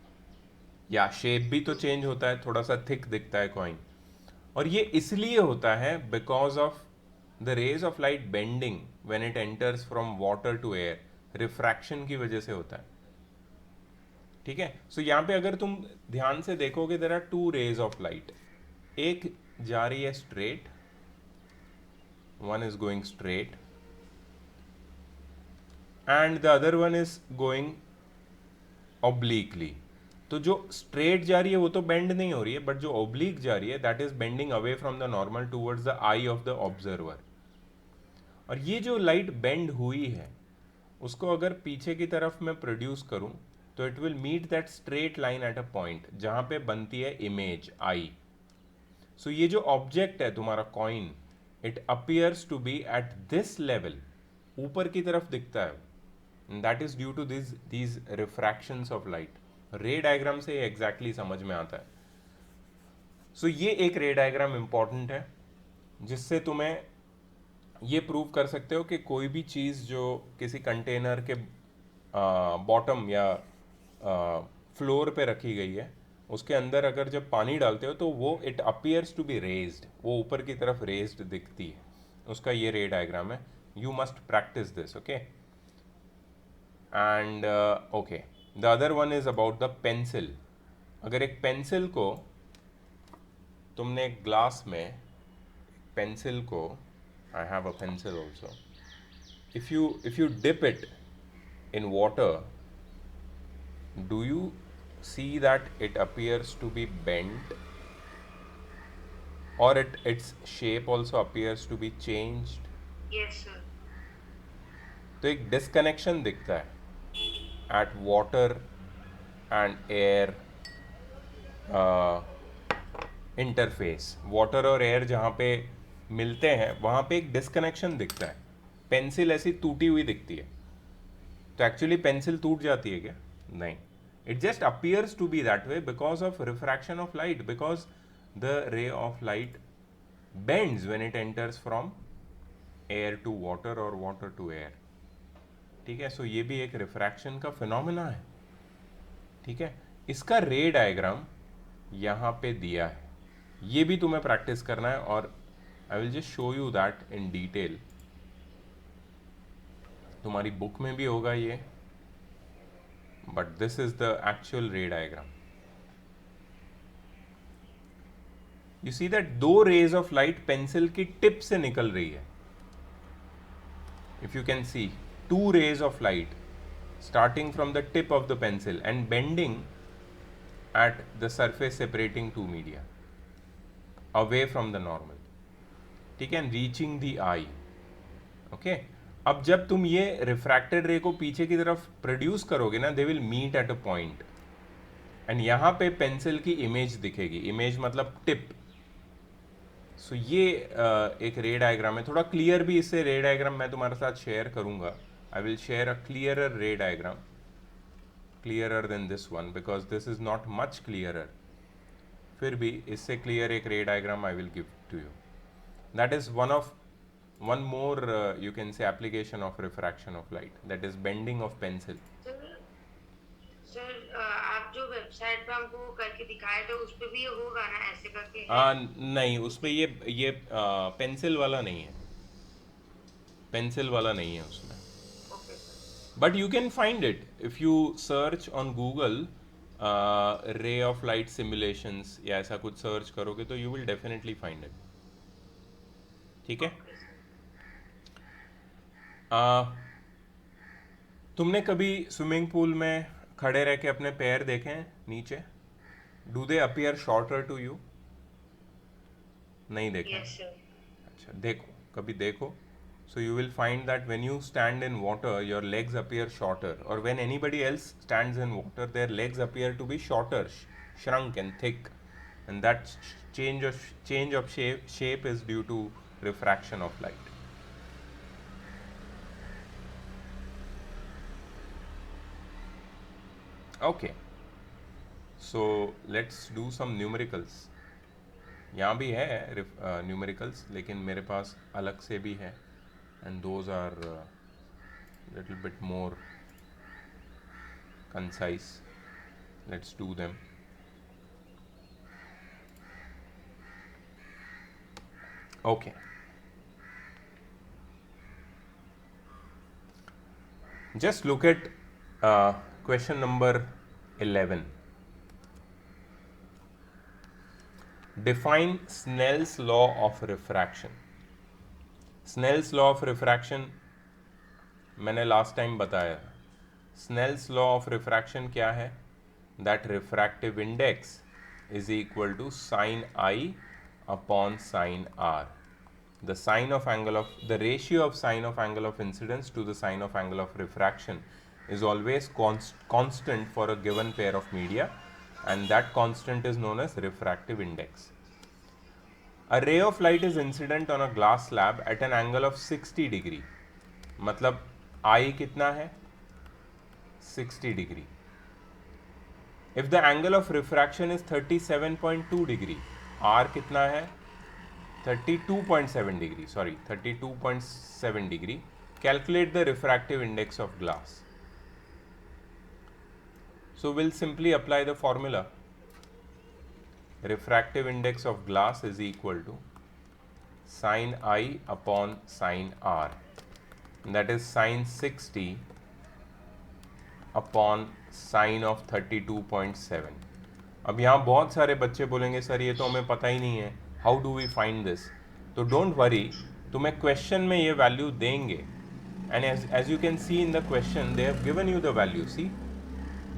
या शेप भी तो चेंज होता है, थोड़ा सा थिक दिखता है कॉइन। और ये इसलिए होता है because of the rays of light bending when it enters from water to air, refraction की वजह से होता है, ठीक है। सो यहाँ पे अगर तुम ध्यान से देखोगे, there are two rays of light, एक जा रही है straight, one is going straight and the other one is going obliquely. तो जो स्ट्रेट जा रही है वो तो बेंड नहीं हो रही है, बट जो ओब्लिक जा रही है that is bending away from the normal towards the I of the observer. और ये जो लाइट बेंड हुई है उसको अगर पीछे की तरफ मैं प्रोड्यूस करूं तो it will meet that straight line at a point जहां पे बनती है इमेज आई। सो ये जो ऑब्जेक्ट है तुम्हारा coin, it appears to be at this level, ऊपर की तरफ दिखता है। That is due to these refractions of light. Ray diagram से ये एग्जैक्टली समझ में आता है। सो ये एक रे डायग्राम इंपॉर्टेंट है जिससे तुम्हें ये प्रूव कर सकते हो कि कोई भी चीज़ जो किसी कंटेनर के बॉटम या फ्लोर पे रखी गई है, उसके अंदर अगर जब पानी डालते हो तो वो it appears to be raised, वो ऊपर की तरफ रेज्ड दिखती है। उसका ये रे डायग्राम है। You must practice this, okay. And okay, the other one is about the pencil. अगर एक पेंसिल को तुमने एक ग्लास में पेंसिल को, I have a pencil also, if you dip it in water, do you see that it appears to be bent, or its shape also appears to be changed? Yes sir. तो एक disconnection दिखता है at water and air interface. Water और air जहाँ पे मिलते हैं वहाँ पे एक डिस्कनेक्शन दिखता है। पेंसिल ऐसी टूटी हुई दिखती है, तो एक्चुअली पेंसिल टूट जाती है क्या? नहीं, it just appears to be that way because of refraction of light, because the ray of light bends when it enters from air to water और वाटर टू एयर, ठीक है। सो ये भी एक रिफ्रैक्शन का फिनोमेना है। ठीक है, इसका रे डायग्राम यहाँ पे दिया है, ये भी तुम्हें प्रैक्टिस करना है और I will just show you that in detail. तुम्हारी बुक में भी होगा ये, but this is the actual रे डायग्राम. यू सी दैट दो रेज ऑफ लाइट पेंसिल की टिप से निकल रही है. If you can C, two rays of light starting from the tip of the pencil and bending at the surface separating two media away from the normal, ठीक है, reaching the eye. Okay, अब जब तुम ये refracted रे को पीछे की तरफ प्रोड्यूस करोगे ना, they will meet at a point and यहाँ पे पेंसिल की इमेज दिखेगी. इमेज मतलब टिप. सो ये एक रे डायग्राम है. थोड़ा क्लियर भी इससे रे डायग्राम मैं तुम्हारे साथ शेयर करूँगा. I will share a clearer ray diagram, clearer than this one because this is not much clearer. फिर भी इससे clear एक ray diagram I will give to you. That is one more you can say application of refraction of light, that is bending of pencil. Sir आप जो website पे हमको वो करके दिखाए थे उस पे भी ये होगा ना, ऐसे करके है? नहीं, उसमें ये पेंसिल वाला नहीं है, पेंसिल वाला नहीं है उसमें. Okay sir. But you can find it if you search on Google ray of light simulations या ऐसा कुछ सर्च करोगे तो you will definitely find it. ठीक है. तुमने कभी स्विमिंग पूल में खड़े रह के अपने पैर देखे हैं नीचे? Do they appear shorter to you? नहीं देखे? Yes sir. अच्छा, देखो, कभी देखो. So you will find that when you stand in water, your legs appear shorter, or when anybody else stands in water, their legs appear to be shorter, shrunk and thick, and that change of shape is due to refraction of light. Okay, so let's do some numericals. यहाँ भी है numericals, लेकिन मेरे पास अलग से भी है. And those are little bit more concise. Let's do them. Okay. Just look at question number 11. Define Snell's law of refraction. Snell's law of refraction मैंने लास्ट टाइम बताया. स्नेल्स लॉ ऑफ रिफ्रैक्शन क्या है? That refractive index is equal to sine I upon sine r. The sine of angle of the ratio of sine of angle of incidence to the sine of angle of refraction is always constant for a given pair of media, and that constant is known as refractive index. A ray of light is incident on a glass slab at an angle of 60 degree. मतलब I कितना है? 60 degree. If the angle of refraction is 37.2 degree, R कितना है? 32.7 degree. Sorry, 32.7 degree. Calculate the refractive index of glass. So we'll simply apply the formula. Refractive index of glass is equal to sine I upon sine R. And that is sine 60 upon sine of 32.7. अब यहाँ बहुत सारे बच्चे बोलेंगे sir ये तो हमें पता ही नहीं है, how do we find this? तो डोंट वरी, तुम्हें क्वेश्चन में ये वैल्यू देंगे. And as you can see in the question they have given you the value. See,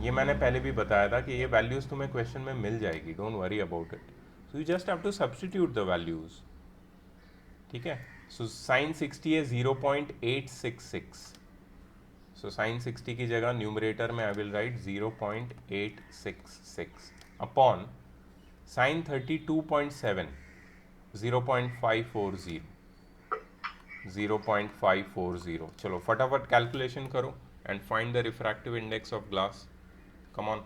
ये मैंने पहले भी बताया था कि ये वैल्यूज़ तुम्हें क्वेश्चन में मिल जाएगी. Don't worry about it. So you just have to substitute the values. ठीक है. सो साइन 60 है 0.866. सो साइन 60 की जगह न्यूमरेटर में I will write 0.866 upon sine 32.7 0.540. 0.540. चलो फटाफट कैलकुलेशन करो and find the refractive index of glass. Come on.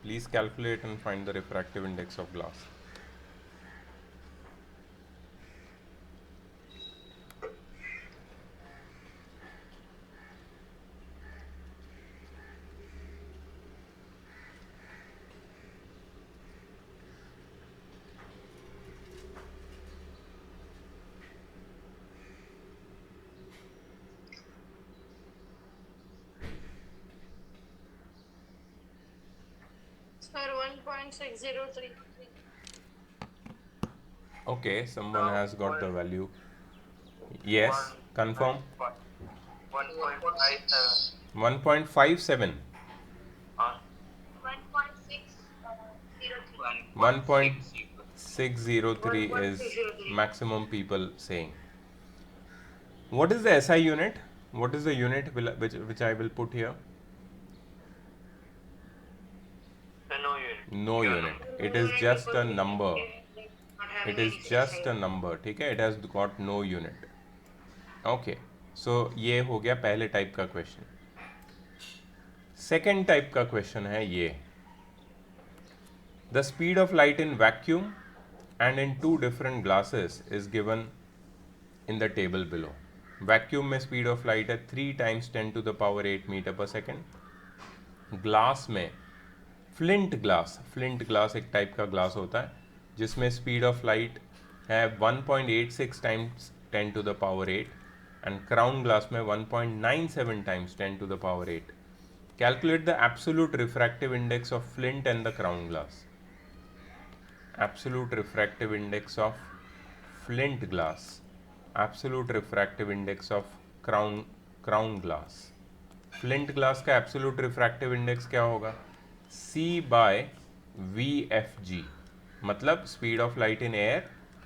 Please calculate and find the refractive index of glass. Sir, 1.603. Okay, someone has got the value. Yes, confirm. 1.57. 1.57. 1.603. 1.603 is 1.603. maximum people saying. What is the SI unit? What is the unit which I will put here? No unit. No unit. It is just a number. It is just a number. ठीक है? It has got no unit. Okay. So ये हो गया पहले type का question. Second type का question है ये. The speed of light in vacuum and in two different glasses is given in the table below. Vacuum में स्पीड ऑफ लाइट है 3 times 10 to the power 8 metre पर second. Glass में flint glass एक type का glass होता है जिसमें speed of light है 1.86 times 10 to the power 8 and crown glass में 1.97 times 10 to the power 8. Calculate the absolute refractive index of flint and the crown glass. Absolute refractive index of flint glass. Absolute refractive index of crown glass. Flint glass का absolute refractive index क्या होगा? C by VFG. मतलब speed of light in air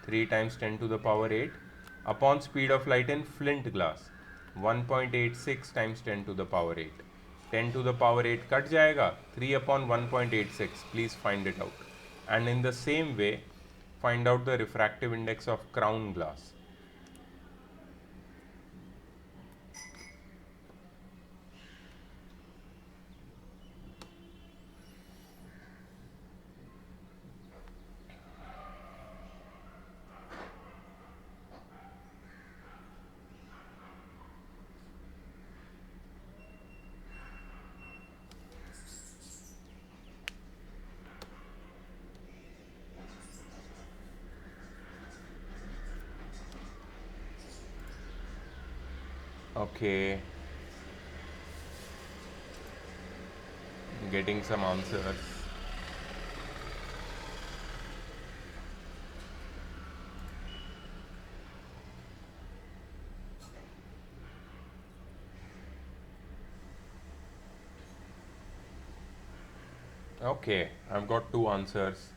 3 times 10 to the power 8 upon speed of light in flint glass 1.86 times 10 to the power 8. 10 to the power 8 cut जाएगा 3 upon 1.86. Please find it out. And in the same way, find out the refractive index of crown glass. Okay, getting some answers. Okay, I've got 2 answers,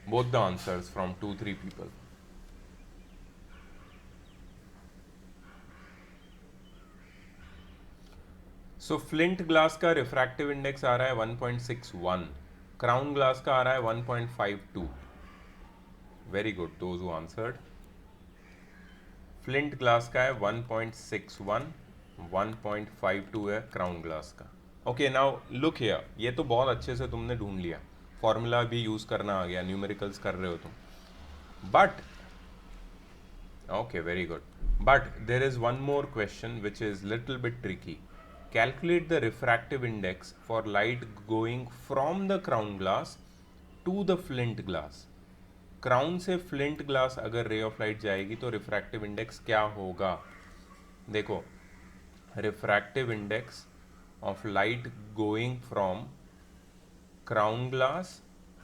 both the answers from 2-3 people. So flint glass का refractive index आ रहा है 1.61, crown glass का आ रहा है 1.52. Very good those who answered. Flint glass का है 1.61, 1.52 है crown glass का. ओके नाउ लुक हियर, ये तो बहुत अच्छे से तुमने ढूंढ लिया, फॉर्मूला भी यूज करना आ गया, न्यूमेरिकल्स कर रहे हो तुम. But okay, very good, but there is one more question which is little bit tricky. Calculate the refractive index for light going from the crown glass to the flint glass. Crown से flint glass अगर रे of light जाएगी तो refractive index क्या होगा? देखो, refractive index of light going from crown glass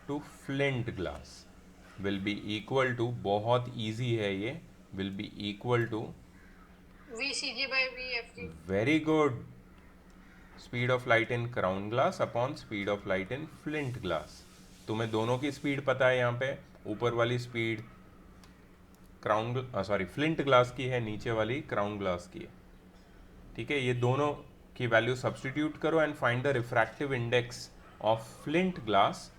to flint glass will be equal to, बहुत easy है ये, will be equal to VCG by VFG. very good, speed of light in crown glass upon speed of light in flint glass. तुम्हें दोनों की speed पता है. यहाँ पे ऊपर वाली स्पीड फ्लिंट ग्लास की है, नीचे वाली क्राउन ग्लास की है. ठीक है, ये दोनों की वैल्यू सब्सटीट्यूट करो and find the refractive index of flint glass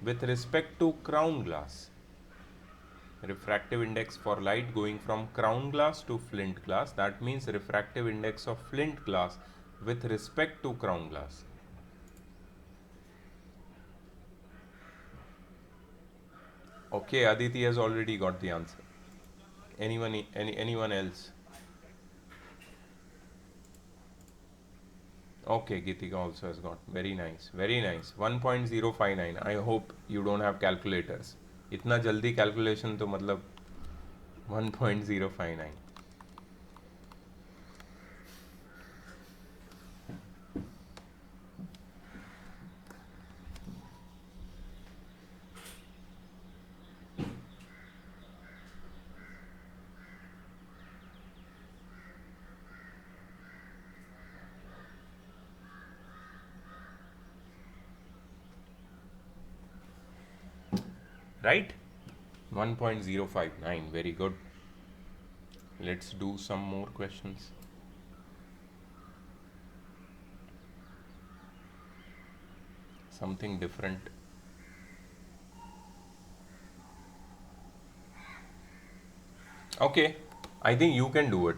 with respect to crown glass. Refractive index for light going from crown glass to flint glass, that means refractive index of flint glass with respect to crown glass. Okay, Aditi has already got the answer. Anyone else? Okay, Gitika also has got. Very nice, very nice. 1.059. I hope you don't have calculators. इतना जल्दी calculation तो मतलब 1.059. Right? 1.059. Very good. Let's do some more questions. Something different. Okay, I think you can do it.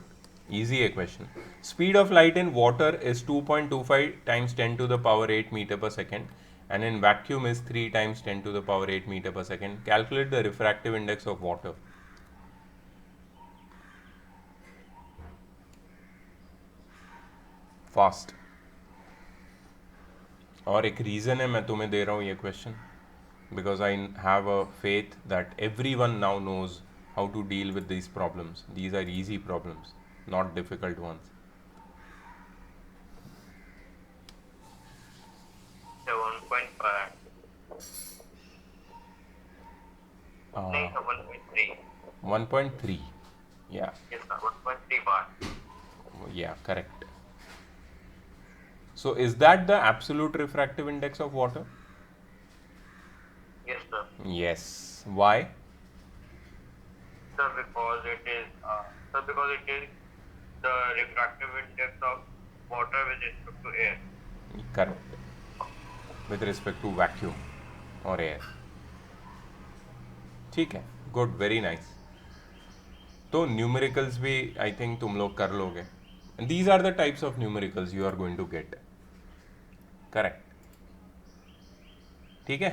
Easy a question. Speed of light in water is 2.25 times 10 to the power 8 meter per second, and in vacuum is 3 times 10 to the power 8 meter per second. Calculate the refractive index of water. Fast. और एक reason है मैं तुम्हें दे रहा हूँ ये question, because I have a faith that everyone now knows how to deal with these problems. These are easy problems, not difficult ones. So 1.5. नहीं sir, 1.3. 1.3. Yeah, Yes sir, 1.3 bar. yeah, correct. So is that the absolute refractive index of water? Yes sir. Yes. Why? Sir, because it is the refractive index of water with respect to air. Correct. With respect to vacuum or air. ठीक है, good, very nice. तो numericals भी I think तुम लोग कर लोगे. These are the types of numericals you are going to get. Correct. ठीक है.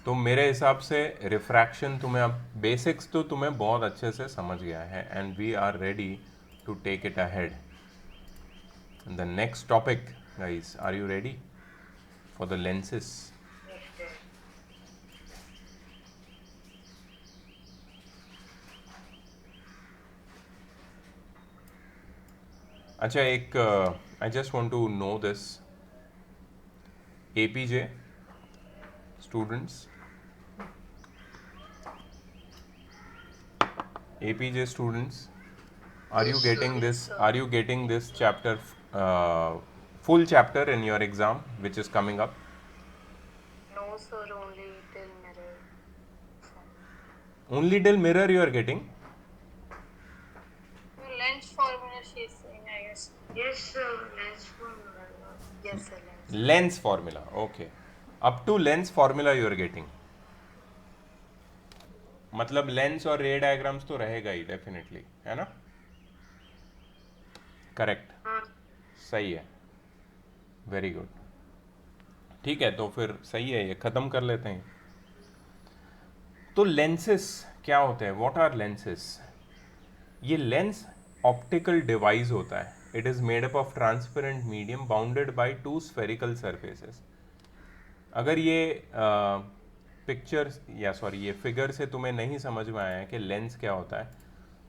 तो मेरे हिसाब से रिफ्रैक्शन तुम्हें अब बेसिक्स तो तुम्हें बहुत अच्छे से समझ गया है, and we are ready to take it ahead. The next topic guys, are you ready for the lenses? अच्छा, एक I just want to know this. APJ students, APJ students, are you Yes, getting sir. this? Are you getting this chapter, full chapter in your exam, which is coming up? No, sir, only till mirror. Only till mirror you are getting? Lens formula, she is saying, I guess. Yes, sir. Lens formula. Yes, sir, lens. Lens formula. Okay. Up to lens formula you are getting. मतलब lens और रे diagrams तो रहेगा ही definitely, है ना? Correct. हाँ. सही है. Very good. ठीक है, तो फिर सही है, ये ख़त्म कर लेते हैं. तो लेंसेस क्या होते हैं? What are lenses? ये लेंस ऑप्टिकल डिवाइस होता है. It is made up of transparent medium bounded by two spherical surfaces. अगर ये पिक्चर या सॉरी ये फिगर से तुम्हें नहीं समझ में आया है कि लेंस क्या होता है,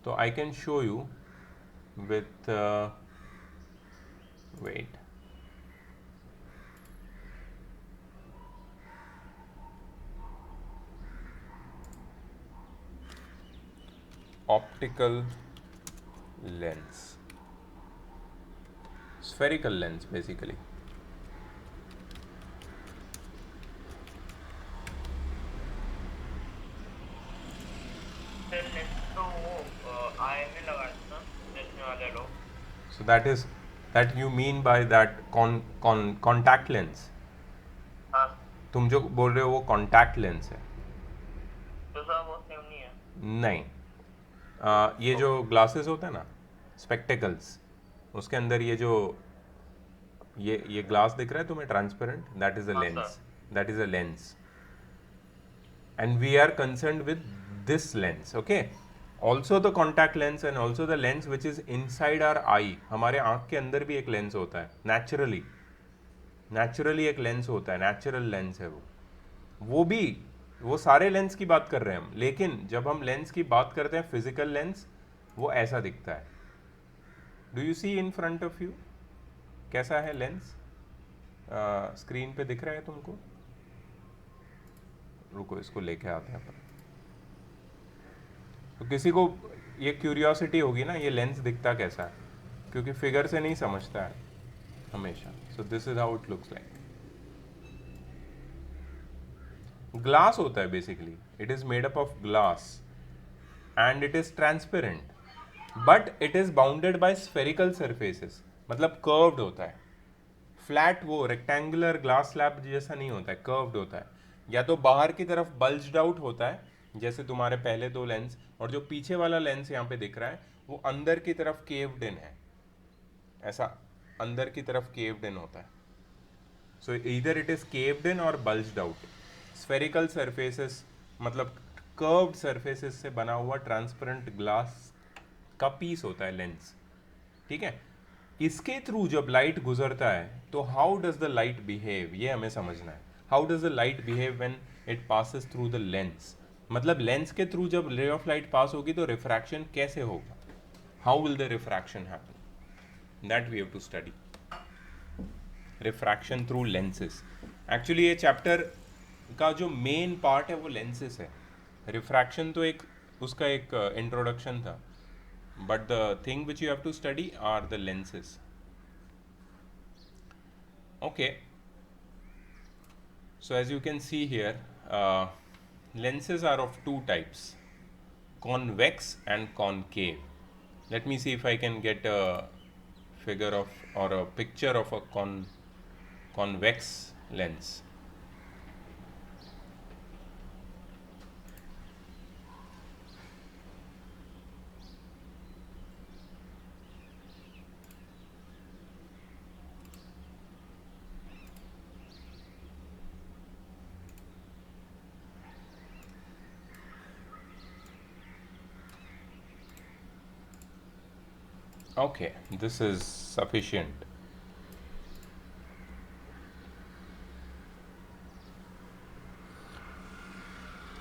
तो I can show you with wait. Optical lens, spherical lens basically. Sir lens तो वो आई में लगाते ना चश्मे वाले लोग. So that you mean by that contact lens. हाँ तुम जो बोल रहे हो वो contact lens है. तो सर वो सेम नहीं है. नहीं. ये जो ग्लासेस होते हैं ना, स्पेक्टिकल्स, उसके अंदर ये जो ये ग्लास दिख रहा है तुम्हें ट्रांसपेरेंट, दैट इज अ हाँ, lens. That is a lens. and we are concerned with this lens. Okay, also the contact lens and also the lens which is inside our eye. हमारे आँख के अंदर भी एक लेंस होता है naturally एक लेंस होता है, नेचुरल लेंस है वो भी, वो सारे लेंस की बात कर रहे हैं हम, लेकिन जब हम लेंस की बात करते हैं फिजिकल लेंस, वो ऐसा दिखता है. Do you see in front of you कैसा है लेंस? स्क्रीन पे दिख रहा है तुमको? रुको इसको लेके आते हैं अपन. तो किसी को ये क्यूरियोसिटी होगी ना, ये लेंस दिखता कैसा है, क्योंकि फिगर से नहीं समझता है हमेशा. सो this is how it looks like. Glass होता है basically, it is made up of glass and it is transparent, but it is bounded by spherical surfaces, मतलब कर्व्ड होता है. फ्लैट वो रेक्टेंगुलर ग्लास स्लैब जैसा नहीं होता है, कर्व्ड होता है. या तो बाहर की तरफ बल्ज्ड आउट होता है जैसे तुम्हारे पहले दो लेंस, और जो पीछे वाला लेंस यहाँ पे दिख रहा है वो अंदर की तरफ केव्ड इन है, ऐसा अंदर की तरफ केव्ड इन होता है. So either it is caved in और बल्ज्ड आउट. स्फेरिकल सरफेसेस मतलब कर्व्ड सरफेसेस से बना हुआ ट्रांसपेरेंट ग्लास का पीस होता है लेंस. ठीक है, इसके थ्रू जब लाइट गुजरता है तो how does the light behave, ये हमें समझना है. How does the light behave when it passes through the lens, मतलब लेंस के थ्रू जब रे ऑफ लाइट पास होगी तो रिफ्रैक्शन कैसे होगा, how will the refraction happen, that we have to study. Refraction through lenses, actually ये chapter का जो मेन पार्ट है वो लेंसेस है. रिफ्रैक्शन तो एक उसका एक इंट्रोडक्शन था, but the thing which you have to study are the lenses. Okay, so as you can see here, lenses are of two types, convex and concave. Let me see if I can get a figure of or a picture of a convex lens. Okay, this is sufficient.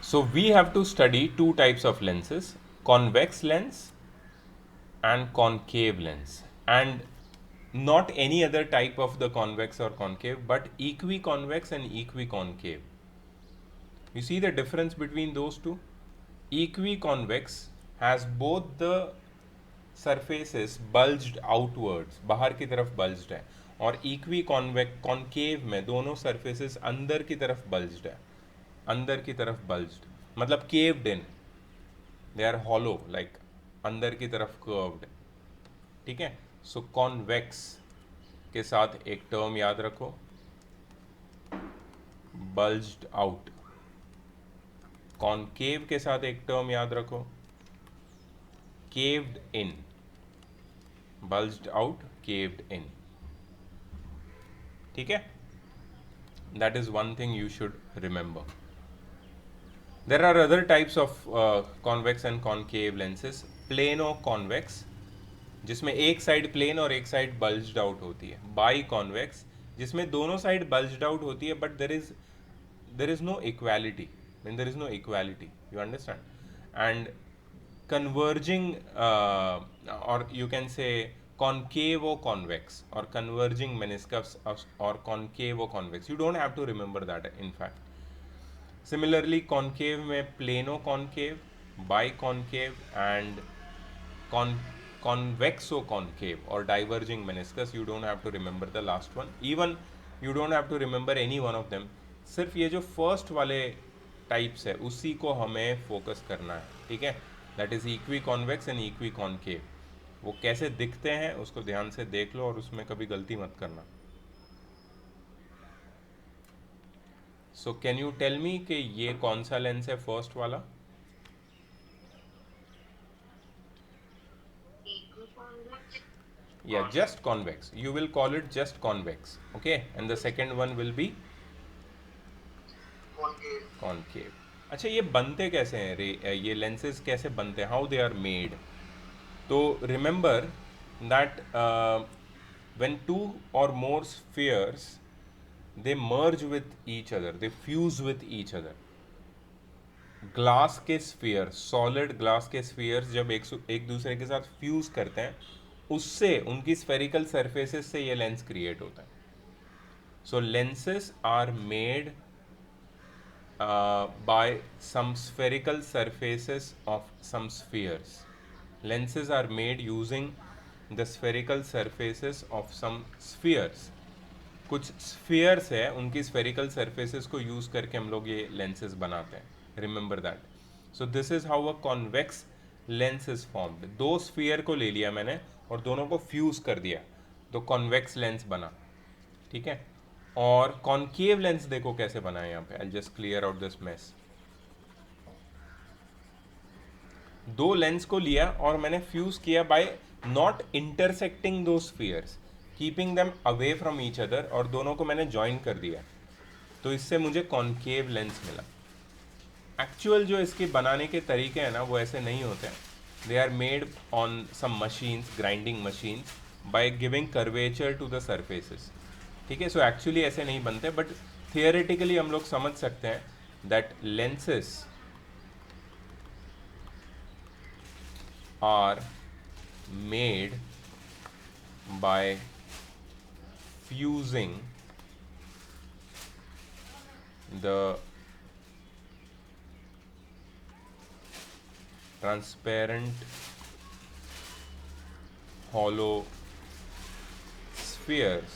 So we have to study two types of lenses, convex lens and concave lens, and not any other type of the convex or concave, but equiconvex and equiconcave. You see the difference between those two? Equiconvex has both the surfaces bulged outwards, बाहर की तरफ bulged है, और concave में दोनों surfaces अंदर की तरफ bulged है, अंदर की तरफ bulged मतलब caved in, they are hollow, like अंदर की तरफ curved. ठीक है, so convex के साथ एक term याद रखो, bulged out. concave के साथ एक term याद रखो, caved in. bulged out, caved in. ठीक है, that is one thing you should remember. There are other types of convex and concave lenses. Plano-convex, जिसमें एक साइड प्लेन और एक साइड bulged out होती है. Biconvex, जिसमें दोनों साइड bulged out होती है, but there is no equality. When there is no equality, you understand? And converging or you can say concavo-convex or converging meniscus or concavo-convex. You don't have to remember that in fact. Similarly, concave में plano-concave, biconcave and convexo-concave or diverging meniscus. You don't have to remember the last one. Even you don't have to remember any one of them. सिर्फ ये जो first वाले types है उसी को हमें focus करना है. ठीक है, दैट इज इक्विकॉन्वेक्स एंड इक्विकॉन्केव. वो कैसे दिखते हैं उसको ध्यान से देख लो और उसमें कभी गलती मत करना. So can you tell me कि ये कौन सा लेंस है फर्स्ट वाला? Yeah, just convex. You will call it just convex. Okay, and the second one will be Concave. concave. अच्छा, ये बनते कैसे हैं ये लेंसेज कैसे बनते हैं, हाउ दे आर मेड? तो remember that when two or more spheres they merge with each other, they fuse with each other. Glass के स्फीयर, सॉलिड ग्लास के स्फीयर्स जब एक दूसरे के साथ फ्यूज करते हैं, उससे उनकी स्फेरिकल सरफेसेस से ये लेंस क्रिएट होता है. So lenses are made by some spherical surfaces of some spheres. Lenses are made using the spherical surfaces of some spheres. कुछ spheres है, उनकी spherical surfaces को use करके हम लोग ये lenses बनाते हैं. Remember that. So this is how a convex lens is formed. दो sphere को ले लिया मैंने और दोनों को fuse कर दिया, तो convex lens बना. ठीक है. और कॉन्केव लेंस देखो कैसे बनाए यहाँ पे. I just clear out this mess. दो लेंस को लिया और मैंने फ्यूज किया बाय नॉट इंटरसेक्टिंग दो spheres, keeping them away from each other, और दोनों को मैंने ज्वाइन कर दिया, तो इससे मुझे कॉन्केव लेंस मिला. एक्चुअल जो इसके बनाने के तरीके हैं ना, वो ऐसे नहीं होते हैं. They are made on some machines, grinding machines, by giving curvature to the surfaces. ठीक है. सो एक्चुअली ऐसे नहीं बनते, बट थियोरेटिकली हम लोग समझ सकते हैं that lenses are made by fusing the transparent hollow spheres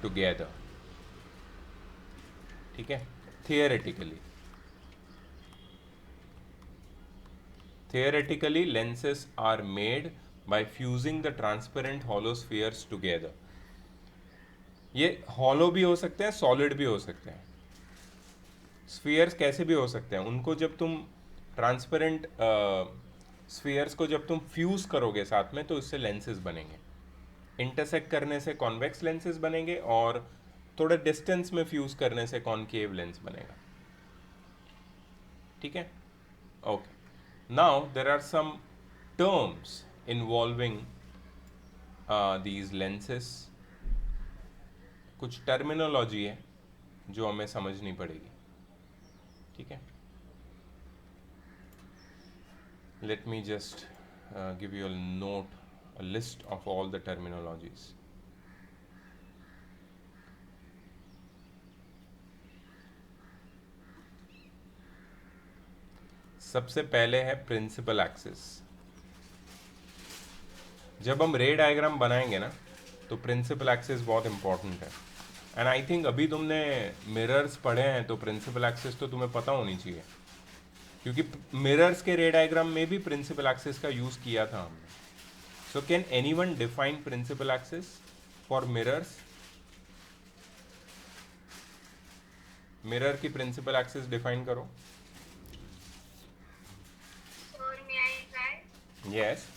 together. ठीक है. theoretically lenses are made by fusing the transparent hollow spheres together. ये hollow भी हो सकते हैं, solid भी हो सकते हैं. spheres कैसे भी हो सकते हैं, उनको जब तुम ट्रांसपेरेंट स्फीयर्स को जब तुम फ्यूज करोगे साथ में, तो इससे लेंसेज बनेंगे. इंटरसेक्ट करने से कॉन्वेक्स लेंसेज बनेंगे, और थोड़ा डिस्टेंस में फ्यूज करने से कॉन्केव लेंस बनेगा. ठीक है. Okay. Now there are some terms involving these lenses. कुछ टर्मिनोलॉजी है जो हमें समझनी पड़ेगी. ठीक है. Let me just give you a list of all the terminologies. सबसे पहले है प्रिंसिपल एक्सिस. जब हम रे डायग्राम बनाएंगे ना, तो प्रिंसिपल एक्सिस बहुत इंपॉर्टेंट है. एंड आई थिंक अभी तुमने मिरर्स पढ़े हैं, तो प्रिंसिपल एक्सिस तो तुम्हें पता होनी चाहिए, क्योंकि मिरर्स के रे डायग्राम में भी प्रिंसिपल एक्सिस का यूज किया था हमने. So can anyone define principal axis for mirrors? Mirror की प्रिंसिपल एक्सिस डिफाइन करो. Sir, may I try? Yes.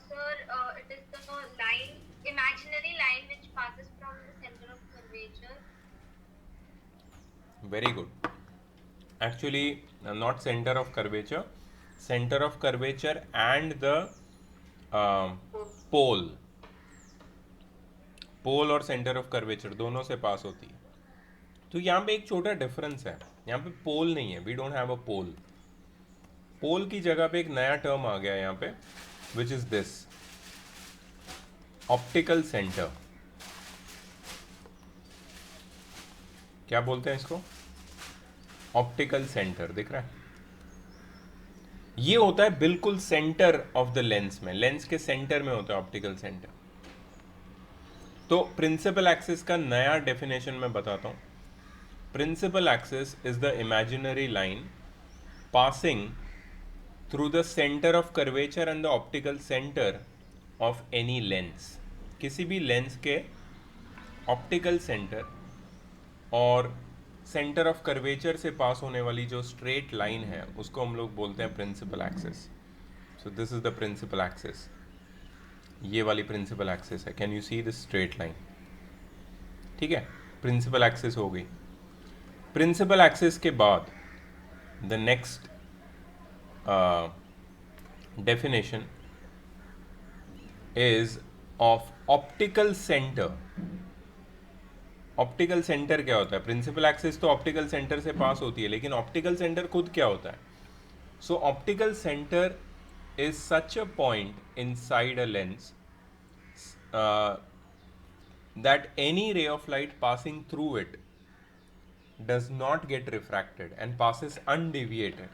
Sir, it is the line, imaginary line which passes from the center of curvature. Very good. Actually, not center of curvature. Center of curvature and the pole. पोल और centre of curvature दोनों से पास होती है. तो यहाँ पे एक छोटा डिफरेंस है. यहाँ पे पोल नहीं है. वी डोंट हैव अ पोल. पोल की जगह पे एक नया टर्म आ गया यहाँ पे, which is this optical centre. क्या बोलते हैं इसको? Optical centre. दिख रहा है? ये होता है बिल्कुल सेंटर ऑफ द लेंस में. लेंस के सेंटर में होता है ऑप्टिकल सेंटर. तो प्रिंसिपल एक्सिस का नया डेफिनेशन मैं बताता हूं. Principal axis is the imaginary line passing through the centre of curvature and the optical centre of any lens. किसी भी लेंस के ऑप्टिकल सेंटर और सेंटर ऑफ कर्वेचर से पास होने वाली जो स्ट्रेट लाइन है, उसको हम लोग बोलते हैं principal axis. So this is the principal axis. ये वाली प्रिंसिपल एक्सिस है. Can you see this straight line? ठीक है. प्रिंसिपल एक्सिस हो गई. प्रिंसिपल एक्सिस के बाद the next definition is of optical center. Optical centre क्या होता है? प्रिंसिपल एक्सिस तो ऑप्टिकल सेंटर से पास होती है, लेकिन ऑप्टिकल सेंटर खुद क्या होता है? So optical centre is such a point inside a lens that any ray of light passing through it does not get refracted and passes undeviated.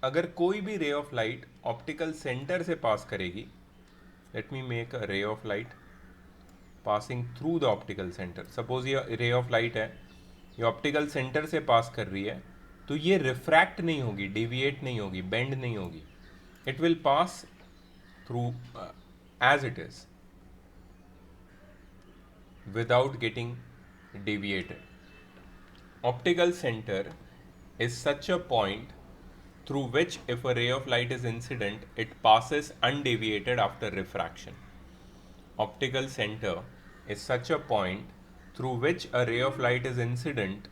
अगर कोई भी रे ऑफ लाइट ऑप्टिकल सेंटर से पास करेगी, लेट मी मेक अ रे of light passing through the optical centre. Suppose ये रे of light है, ये ऑप्टिकल सेंटर से पास कर रही है, तो ये रिफ्रैक्ट नहीं होगी, डेविएट नहीं होगी, बेंड नहीं होगी. It will pass through as it is without getting deviated. Optical center is such a point through which if a ray of light is incident, it passes undeviated after refraction. Optical center is such a point through which a ray of light is incident,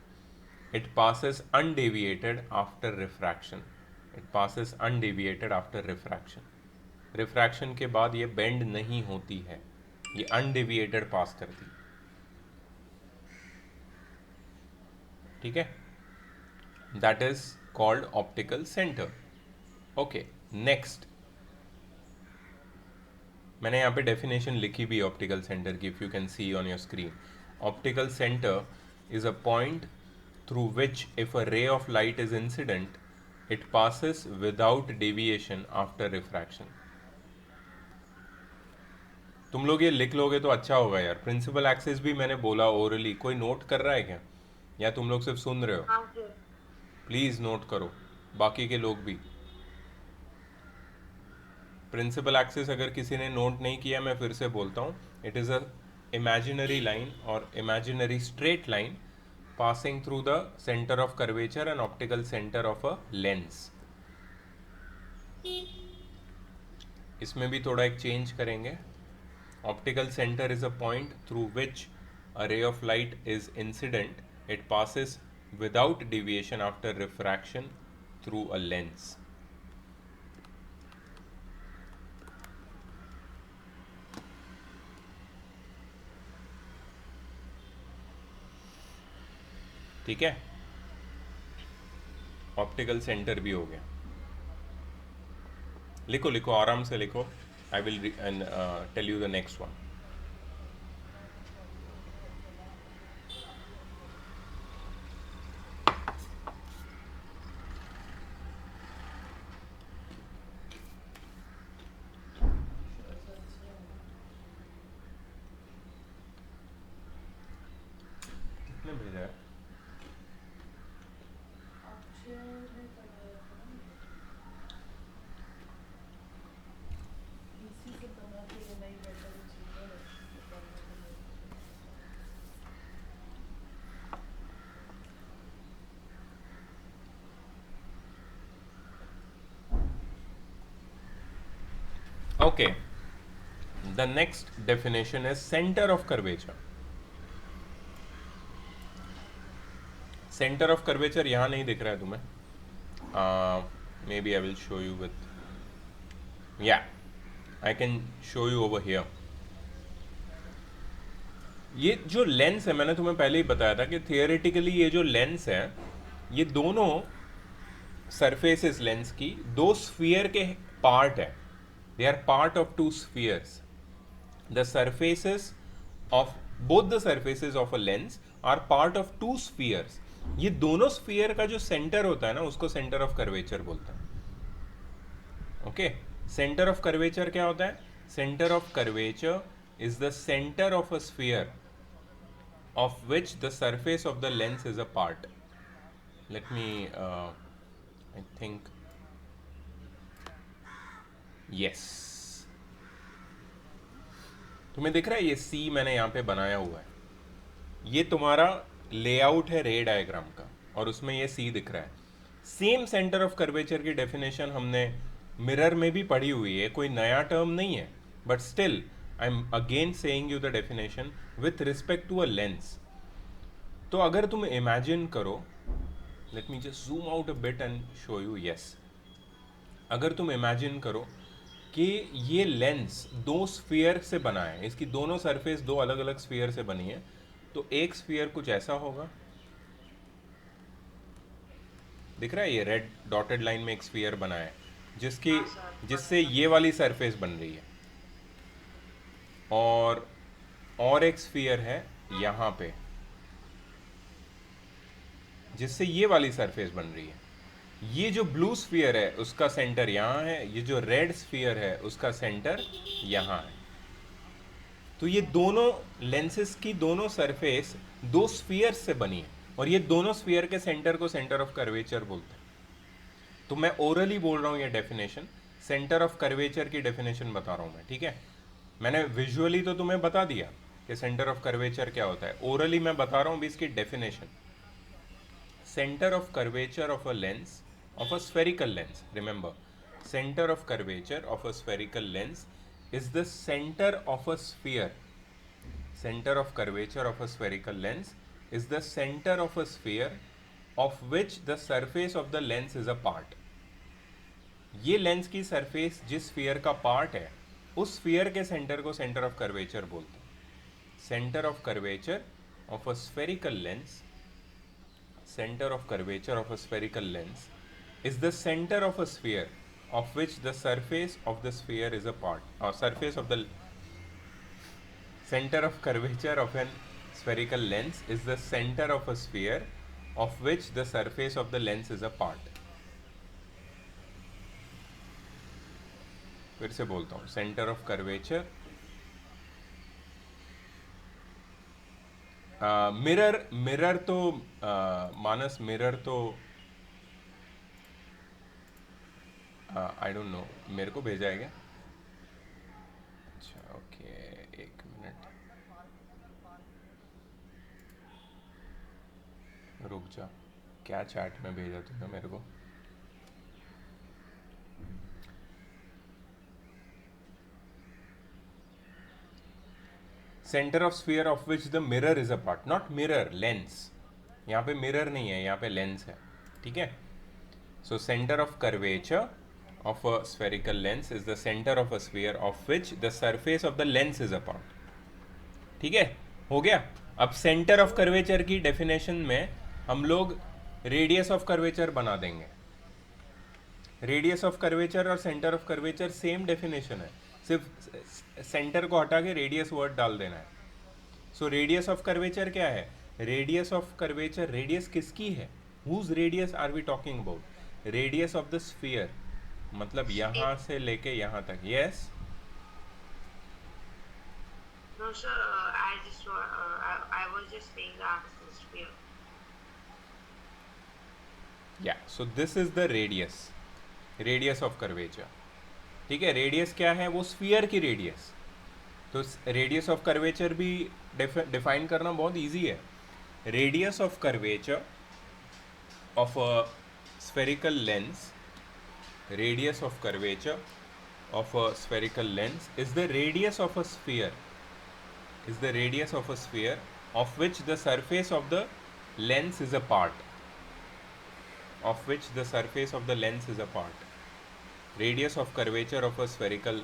it passes undeviated after refraction. It passes undeviated after refraction. Refraction के बाद ये bend नहीं होती है, ये undeviated पास करती है. ठीक है, that is called optical centre. Okay, next मैंने यहाँ पे डेफिनेशन लिखी भी ऑप्टिकल सेंटर की, if you can C on your screen. Optical centre is a point through which if a रे of light is incident, it passes without deviation after refraction. तुम लोग ये लिख लोगे तो अच्छा होगा यार. प्रिंसिपल एक्सिस भी मैंने बोला ओरली, कोई नोट कर रहा है क्या, या तुम लोग सिर्फ सुन रहे हो? हाँ सर. प्लीज नोट करो, बाकी के लोग भी. प्रिंसिपल एक्सिस अगर किसी ने नोट नहीं किया, मैं फिर से बोलता हूँ. It is a imaginary line और imaginary straight line passing through the centre of curvature and optical centre of a lens. इसमें भी थोड़ा एक चेंज करेंगे. Optical centre is a point through which a ray of light is incident, it passes without deviation after refraction through a lens. ठीक है, optical centre भी हो गया. लिखो लिखो, आराम से लिखो. I will tell you the next one. भेजा है okay. The next definition is centre of curvature. Centre of curvature यहाँ नहीं दिख रहा है तुम्हें. Maybe I will show you with, या I can show you over here. ये जो लेंस है, मैंने तुम्हें पहले ही बताया था कि थियोरेटिकली ये जो लेंस है, ये दोनों सरफेसेस लेंस की दो स्फीयर के पार्ट है. They are part of two spheres. The surfaces of both the surfaces of a lens are part of two spheres. ये दोनों स्फीयर का जो सेंटर होता है ना, उसको सेंटर ऑफ कर्वेचर बोलते हैं. ओके, सेंटर ऑफ कर्वेचर क्या होता है? Centre of curvature is the centre of a sphere of which the surface of the lens is a part. Let me I think yes. तुम्हें दिख रहा है ये C मैंने यहाँ पे बनाया हुआ है. ये तुम्हारा लेआउट है रे डायग्राम का, और उसमें ये C दिख रहा है. सेम सेंटर ऑफ कर्वेचर की डेफिनेशन हमने मिरर में भी पढ़ी हुई है, कोई नया टर्म नहीं है, but still I am again saying you the definition with respect to a lens. तो अगर तुम इमेजिन करो, let me just zoom out a bit and show you, yes, अगर तुम इमेजिन करो कि ये लेंस दो स्फीयर से बना है, इसकी दोनों सरफेस दो अलग अलग स्फीयर से बनी है, तो एक स्फीयर कुछ ऐसा होगा, दिख रहा है, ये रेड डॉटेड लाइन में एक स्फीयर बना है जिसकी हाँ सर, जिससे ये वाली सरफेस बन रही है, और एक स्फीयर है यहाँ पे जिससे ये वाली सरफेस बन रही है। ये जो ब्लू स्फीयर है उसका सेंटर यहाँ है, ये जो रेड स्फीयर है उसका सेंटर यहाँ है। तो ये दोनों लेंसेज की दोनों सरफेस दो स्फीयर्स से बनी है, और ये दोनों स्फीयर के सेंटर को सेंटर ऑफ कर्वेचर बोलते हैं। तो मैं ओरली बोल रहा हूँ ये डेफिनेशन, सेंटर ऑफ कर्वेचर की डेफिनेशन बता रहा हूँ मैं, ठीक है। मैंने विजुअली तो तुम्हें बता दिया कि सेंटर ऑफ कर्वेचर क्या होता है, ओरली मैं बता रहा हूँ भी इसकी definition. Center of curvature of a lens, of a spherical lens, remember, center of curvature of a spherical lens is the center of a sphere. Center of curvature of a spherical lens is the center of a sphere of which the surface of the lens is a part. ये lens की surface जिस sphere का part है, उस sphere के centre को centre of curvature बोलते हैं। Centre of curvature of a spherical lens, center of curvature of a spherical lens is the center of a sphere of which the surface of the sphere is a part, or surface of the center of curvature of an spherical lens is the center of a sphere of which the surface of the lens is a part. फिर से बोलता हूँ, center of curvature, mirror तो मानस, mirror तो आई don't no, मेरे को भेजा है क्या? अच्छा ओके, एक मिनट रुक जा, क्या चैट में भेजा तुमने मेरे को? Centre of sphere of which the mirror is a part, not mirror, lens. यहाँ पे मिरर नहीं है, यहाँ पे लेंस है, ठीक है। So centre of curvature of a spherical lens is the center of a sphere of which the surface of the lens is a part. ठीक है, हो गया। अब सेंटर ऑफ कर्वेचर की डेफिनेशन में हम लोग रेडियस ऑफ कर्वेचर बना देंगे। रेडियस ऑफ कर्वेचर और centre of curvature same definition है, सिर्फ सेंटर को हटा के रेडियस वर्ड डाल देना है। सो रेडियस ऑफ कर्वेचर क्या है? रेडियस ऑफ कर्वेचर, रेडियस किसकी है? Whose radius are we talking about? Radius of the sphere, मतलब यहाँ से लेके यहाँ तक। Yes No, sir. I was just saying the atmosphere. Yeah, so this is the radius, radius of curvature. ठीक है, रेडियस क्या है? वो स्फीयर की रेडियस। तो रेडियस ऑफ कर्वेचर भी डिफाइन करना बहुत इजी है। Radius of curvature of a spherical lens, radius of curvature of a spherical lens is the radius of a sphere, is the radius of a sphere of which the surface of the lens is a part, of which the surface of the lens is a part. Radius of curvature of a spherical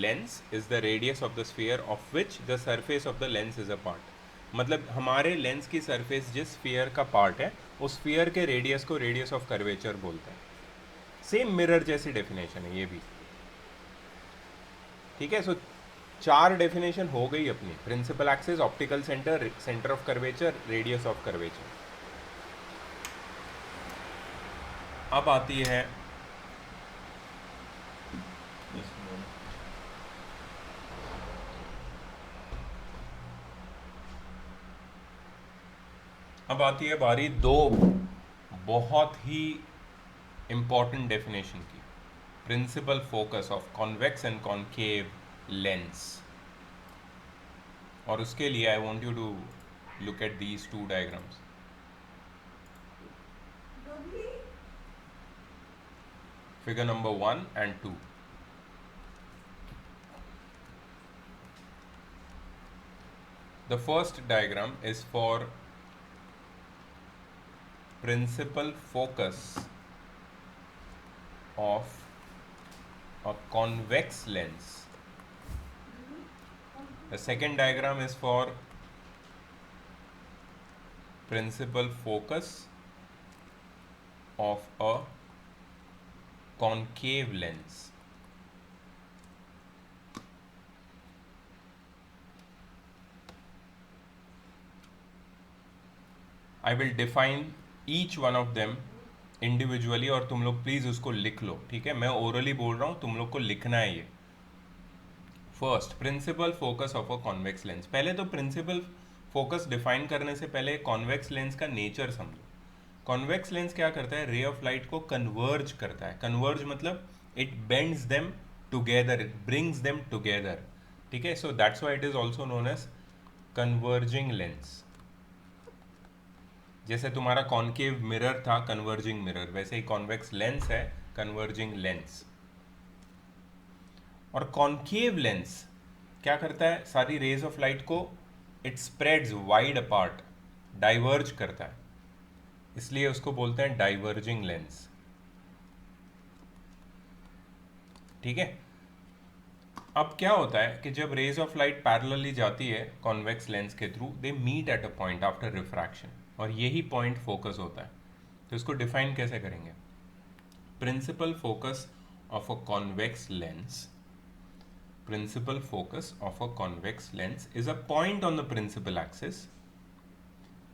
lens is the radius of the sphere of which the surface of the lens is a part. मतलब हमारे lens की surface जिस sphere का part है, उस sphere के radius को radius of curvature बोलते हैं। सेम मिरर जैसी डेफिनेशन है ये भी। ठीक है, सो 4 डेफिनेशन हो गई अपनी, principal axis, optical centre, centre of curvature, radius of curvature. अब आती है बारी 2 बहुत ही इंपॉर्टेंट डेफिनेशन की, principal focus of convex and concave lens. और उसके लिए I want you to look at these 2 diagrams. Figure number 1 and 2। The first diagram is for principal focus of a convex lens. The second diagram is for principal focus of a concave lens. I will define each one of them individually और तुम लोग please उसको लिख लो, ठीक है? मैं orally बोल रहा हूँ, तुम लोग को लिखना है ये. First, principal focus of a convex lens. पहले तो प्रिंसिपल फोकस डिफाइन करने से पहले कॉन्वेक्स लेंस का नेचर समझो. कॉन्वेक्स लेंस क्या करता है? रे ऑफ लाइट को कन्वर्ज करता है. कन्वर्ज मतलब it bends them together, it brings them together, ठीक है? So that's why it is also known as converging lens. जैसे तुम्हारा कॉन्केव मिरर था कन्वर्जिंग मिरर, वैसे ही कॉन्वेक्स लेंस है कन्वर्जिंग लेंस. और कॉन्केव लेंस क्या करता है? सारी रेज ऑफ लाइट को it spreads wide apart, diverge करता है, इसलिए उसको बोलते हैं डाइवर्जिंग लेंस, ठीक है? अब क्या होता है कि जब रेज ऑफ लाइट पैरेलली जाती है कॉन्वेक्स लेंस के थ्रू, they meet at a point after refraction, और यही पॉइंट फोकस होता है. तो इसको डिफाइन कैसे करेंगे? Principal focus of a convex lens, principal focus of a convex lens is a point on the principal axis.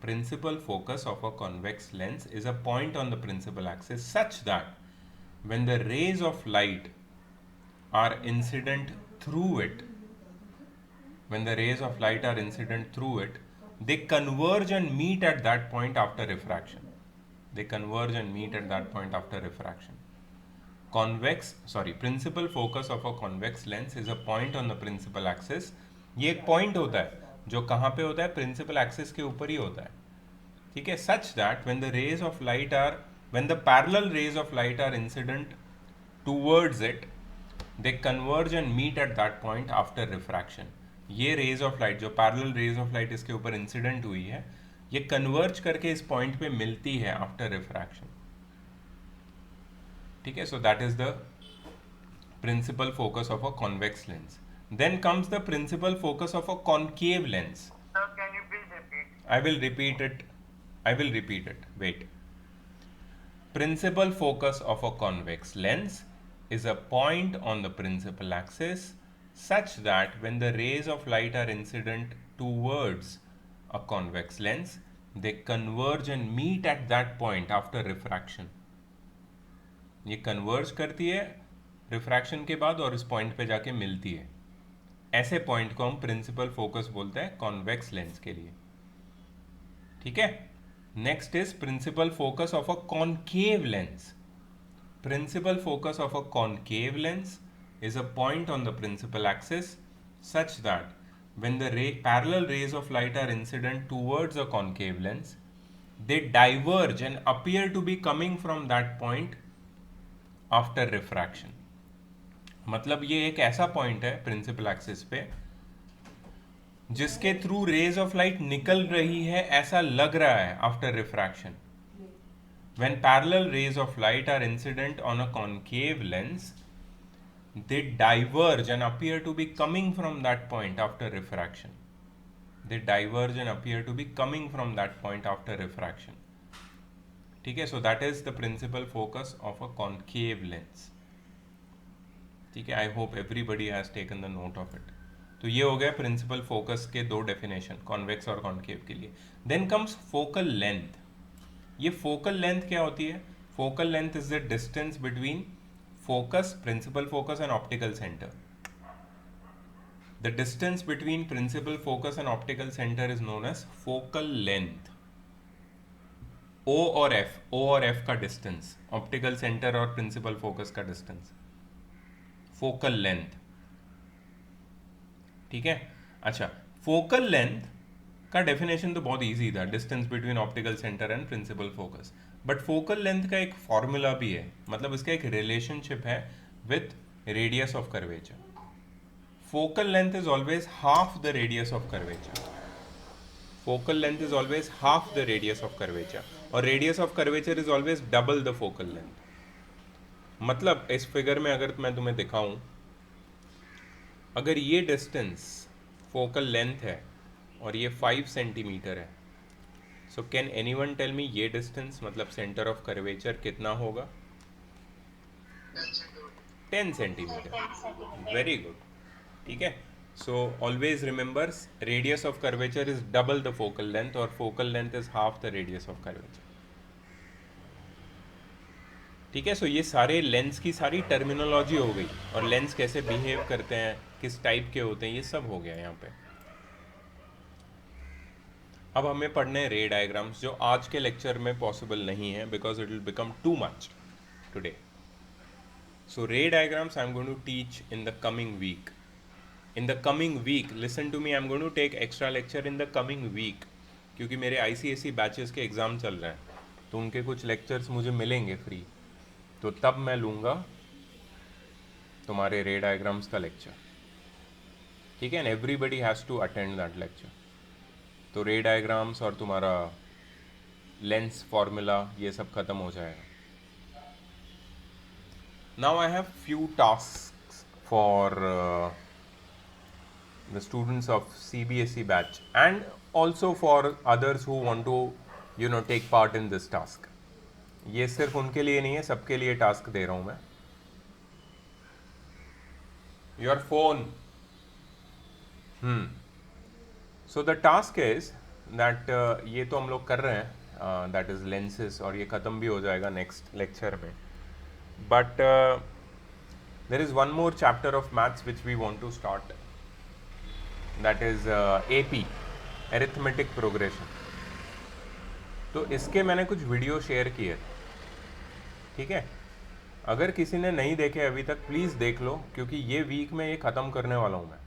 Principal focus of a convex lens is a point on the principal axis such that when the rays of light are incident through it, they converge and meet at that point after refraction. Principal focus of a convex lens is a point on the principal axis. ये एक point होता है जो कहाँ पे होता है? Principal axis के ऊपर ही होता है, ठीक है? Such that when the parallel rays of light are incident towards it, they converge and meet at that point after refraction. ये rays of light, जो parallel rays of light इसके ऊपर इंसिडेंट हुई है, ये कन्वर्ज करके इस पॉइंट पे मिलती है आफ्टर रिफ्रैक्शन, ठीक है? So that is the principal focus of a convex lens. Then comes the principal focus of a concave lens. Sir, can you please repeat? I will repeat it. Wait. Principal focus of a convex lens is a point on the principal axis such that when the rays of light are incident towards a convex lens, they converge and meet at that point after refraction. ये converge करती है refraction के बाद और इस point पे जाके मिलती है. ऐसे पॉइंट को हम प्रिंसिपल फोकस बोलते हैं कॉन्वेक्स लेंस के लिए, ठीक है? Next is principal focus of a concave lens. Principal focus of a concave lens is a point on the principal axis such that when the parallel rays of light are incident towards a concave lens, they diverge and appear to be coming from that point after refraction. मतलब ये एक ऐसा point है principal axis पे जिसके through raise of light निकल रही है ऐसा लग रहा है after refraction. When parallel rays of light are incident on a concave lens, they diverge and appear to be coming from that point after refraction. ठीक है? So that is the principal focus of a concave lens, ठीक है? I hope everybody has taken the note of it. तो ये हो गया principal focus के दो डेफिनेशन, कॉन्वेक्स और कॉन्केव के लिए. Then comes focal length. ये फोकल लेंथ क्या होती है? Focal length is the distance between focus, principal focus and optical center. The distance between principal focus and optical center is known as focal length. O और F का distance, optical center और principal focus का distance, focal length, ठीक है? अच्छा, focal length का definition तो बहुत इजी था, distance between optical centre and principal focus. But focal length का एक फॉर्मूला भी है, मतलब इसका एक रिलेशनशिप है with radius of curvature. Focal length is always half the radius of curvature. focal length is always half the radius of curvature और radius of curvature is always double the focal length. मतलब इस figure में अगर मैं तुम्हें दिखाऊं, अगर ये डिस्टेंस फोकल लेंथ है और ये 5 सेंटीमीटर है, so can anyone tell me ये डिस्टेंस मतलब सेंटर ऑफ कर्वेचर कितना होगा? 10 सेंटीमीटर. Very good. ठीक है. So always remembers radius of curvature is double the focal length और focal length is half the radius of curvature. ठीक है. सो ये सारे लेंस की सारी टर्मिनोलॉजी हो गई और लेंस कैसे बिहेव करते हैं, किस टाइप के होते हैं, ये सब हो गया यहाँ पे. अब हमें पढ़ने हैं रे डायग्राम्स जो आज के लेक्चर में पॉसिबल नहीं है because it will become too much today. So ray diagrams I am going to teach in the coming week. In the coming week listen to me, I am going to take extra lecture in the coming week क्योंकि मेरे ICSE batches के exam चल रहे हैं तो उनके कुछ lectures मुझे मिलेंगे फ्री, तो तब मैं लूँगा तुम्हारे रे डायग्राम्स का लेक्चर. ठीक है. And everybody has to attend that lecture. तो रे डायग्राम्स और तुम्हारा लेंस फॉर्मूला ये सब ख़त्म हो जाएगा. Now I have few tasks for the students of CBSE batch and also for others who want to take part in this task. ये सिर्फ उनके लिए नहीं है, सबके लिए टास्क दे रहा हूँ मैं. Your phone. So the task is that ये तो हम लोग कर रहे हैं, that is lenses, और ये ख़त्म भी हो जाएगा नेक्स्ट लेक्चर में. But there is one more chapter of maths which we want to start. That is AP, Arithmetic Progression. तो इसके मैंने कुछ वीडियो शेयर किए. ठीक है. अगर किसी ने नहीं देखे अभी तक प्लीज़ देख लो क्योंकि ये वीक में ये ख़त्म करने वाला हूँ मैं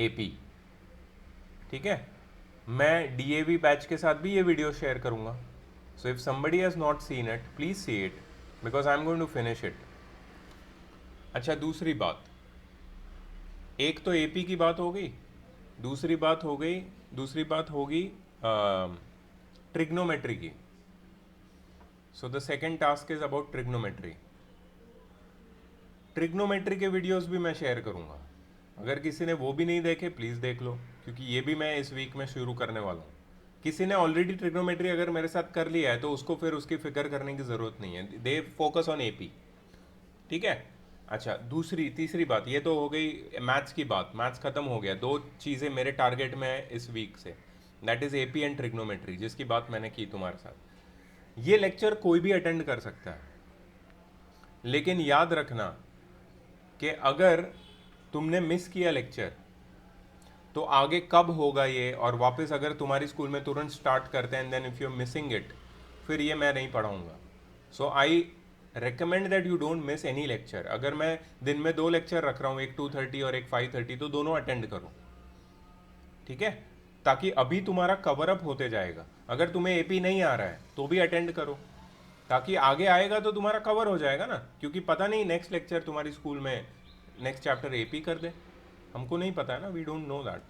AP. ठीक है. मैं DAV बैच के साथ भी ये वीडियो शेयर करूँगा. So if somebody has not seen it, please see it because I am going to finish it. अच्छा, दूसरी बात, एक तो AP की बात हो गई, दूसरी बात होगी ट्रिग्नोमेट्री की. So the second task is about trigonometry. Trigonometry के वीडियोस भी मैं शेयर करूंगा. अगर किसी ने वो भी नहीं देखे प्लीज़ देख लो क्योंकि ये भी मैं इस वीक में शुरू करने वाला हूँ. किसी ने ऑलरेडी ट्रिग्नोमेट्री अगर मेरे साथ कर लिया है तो उसको फिर उसकी फिक्र करने की ज़रूरत नहीं है. They focus on AP. ठीक है. अच्छा, तीसरी बात, ये तो हो गई मैथ्स की बात. मैथ्स ख़त्म हो गया. 2 चीज़ें मेरे टारगेट में है इस वीक से, that is AP and trigonometry, जिसकी बात मैंने की तुम्हारे साथ. ये लेक्चर कोई भी अटेंड कर सकता है, लेकिन याद रखना कि अगर तुमने मिस किया लेक्चर तो आगे कब होगा ये, और वापस अगर तुम्हारी स्कूल में तुरंत स्टार्ट करते हैं then if you are missing it, फिर ये मैं नहीं पढ़ाऊँगा. सो आई recommend that you don't miss any lecture. अगर मैं दिन में 2 लेक्चर रख रहा हूँ, एक 2:30 और एक 5:30, तो दोनों अटेंड करो. ठीक है. ताकि अभी तुम्हारा कवर अप होते जाएगा. अगर तुम्हें AP नहीं आ रहा है तो भी अटेंड करो ताकि आगे आएगा तो तुम्हारा कवर हो जाएगा ना. क्योंकि पता नहीं नेक्स्ट लेक्चर तुम्हारी स्कूल में नेक्स्ट चैप्टर AP कर दे, हमको नहीं पता है ना, वी डोंट नो दैट.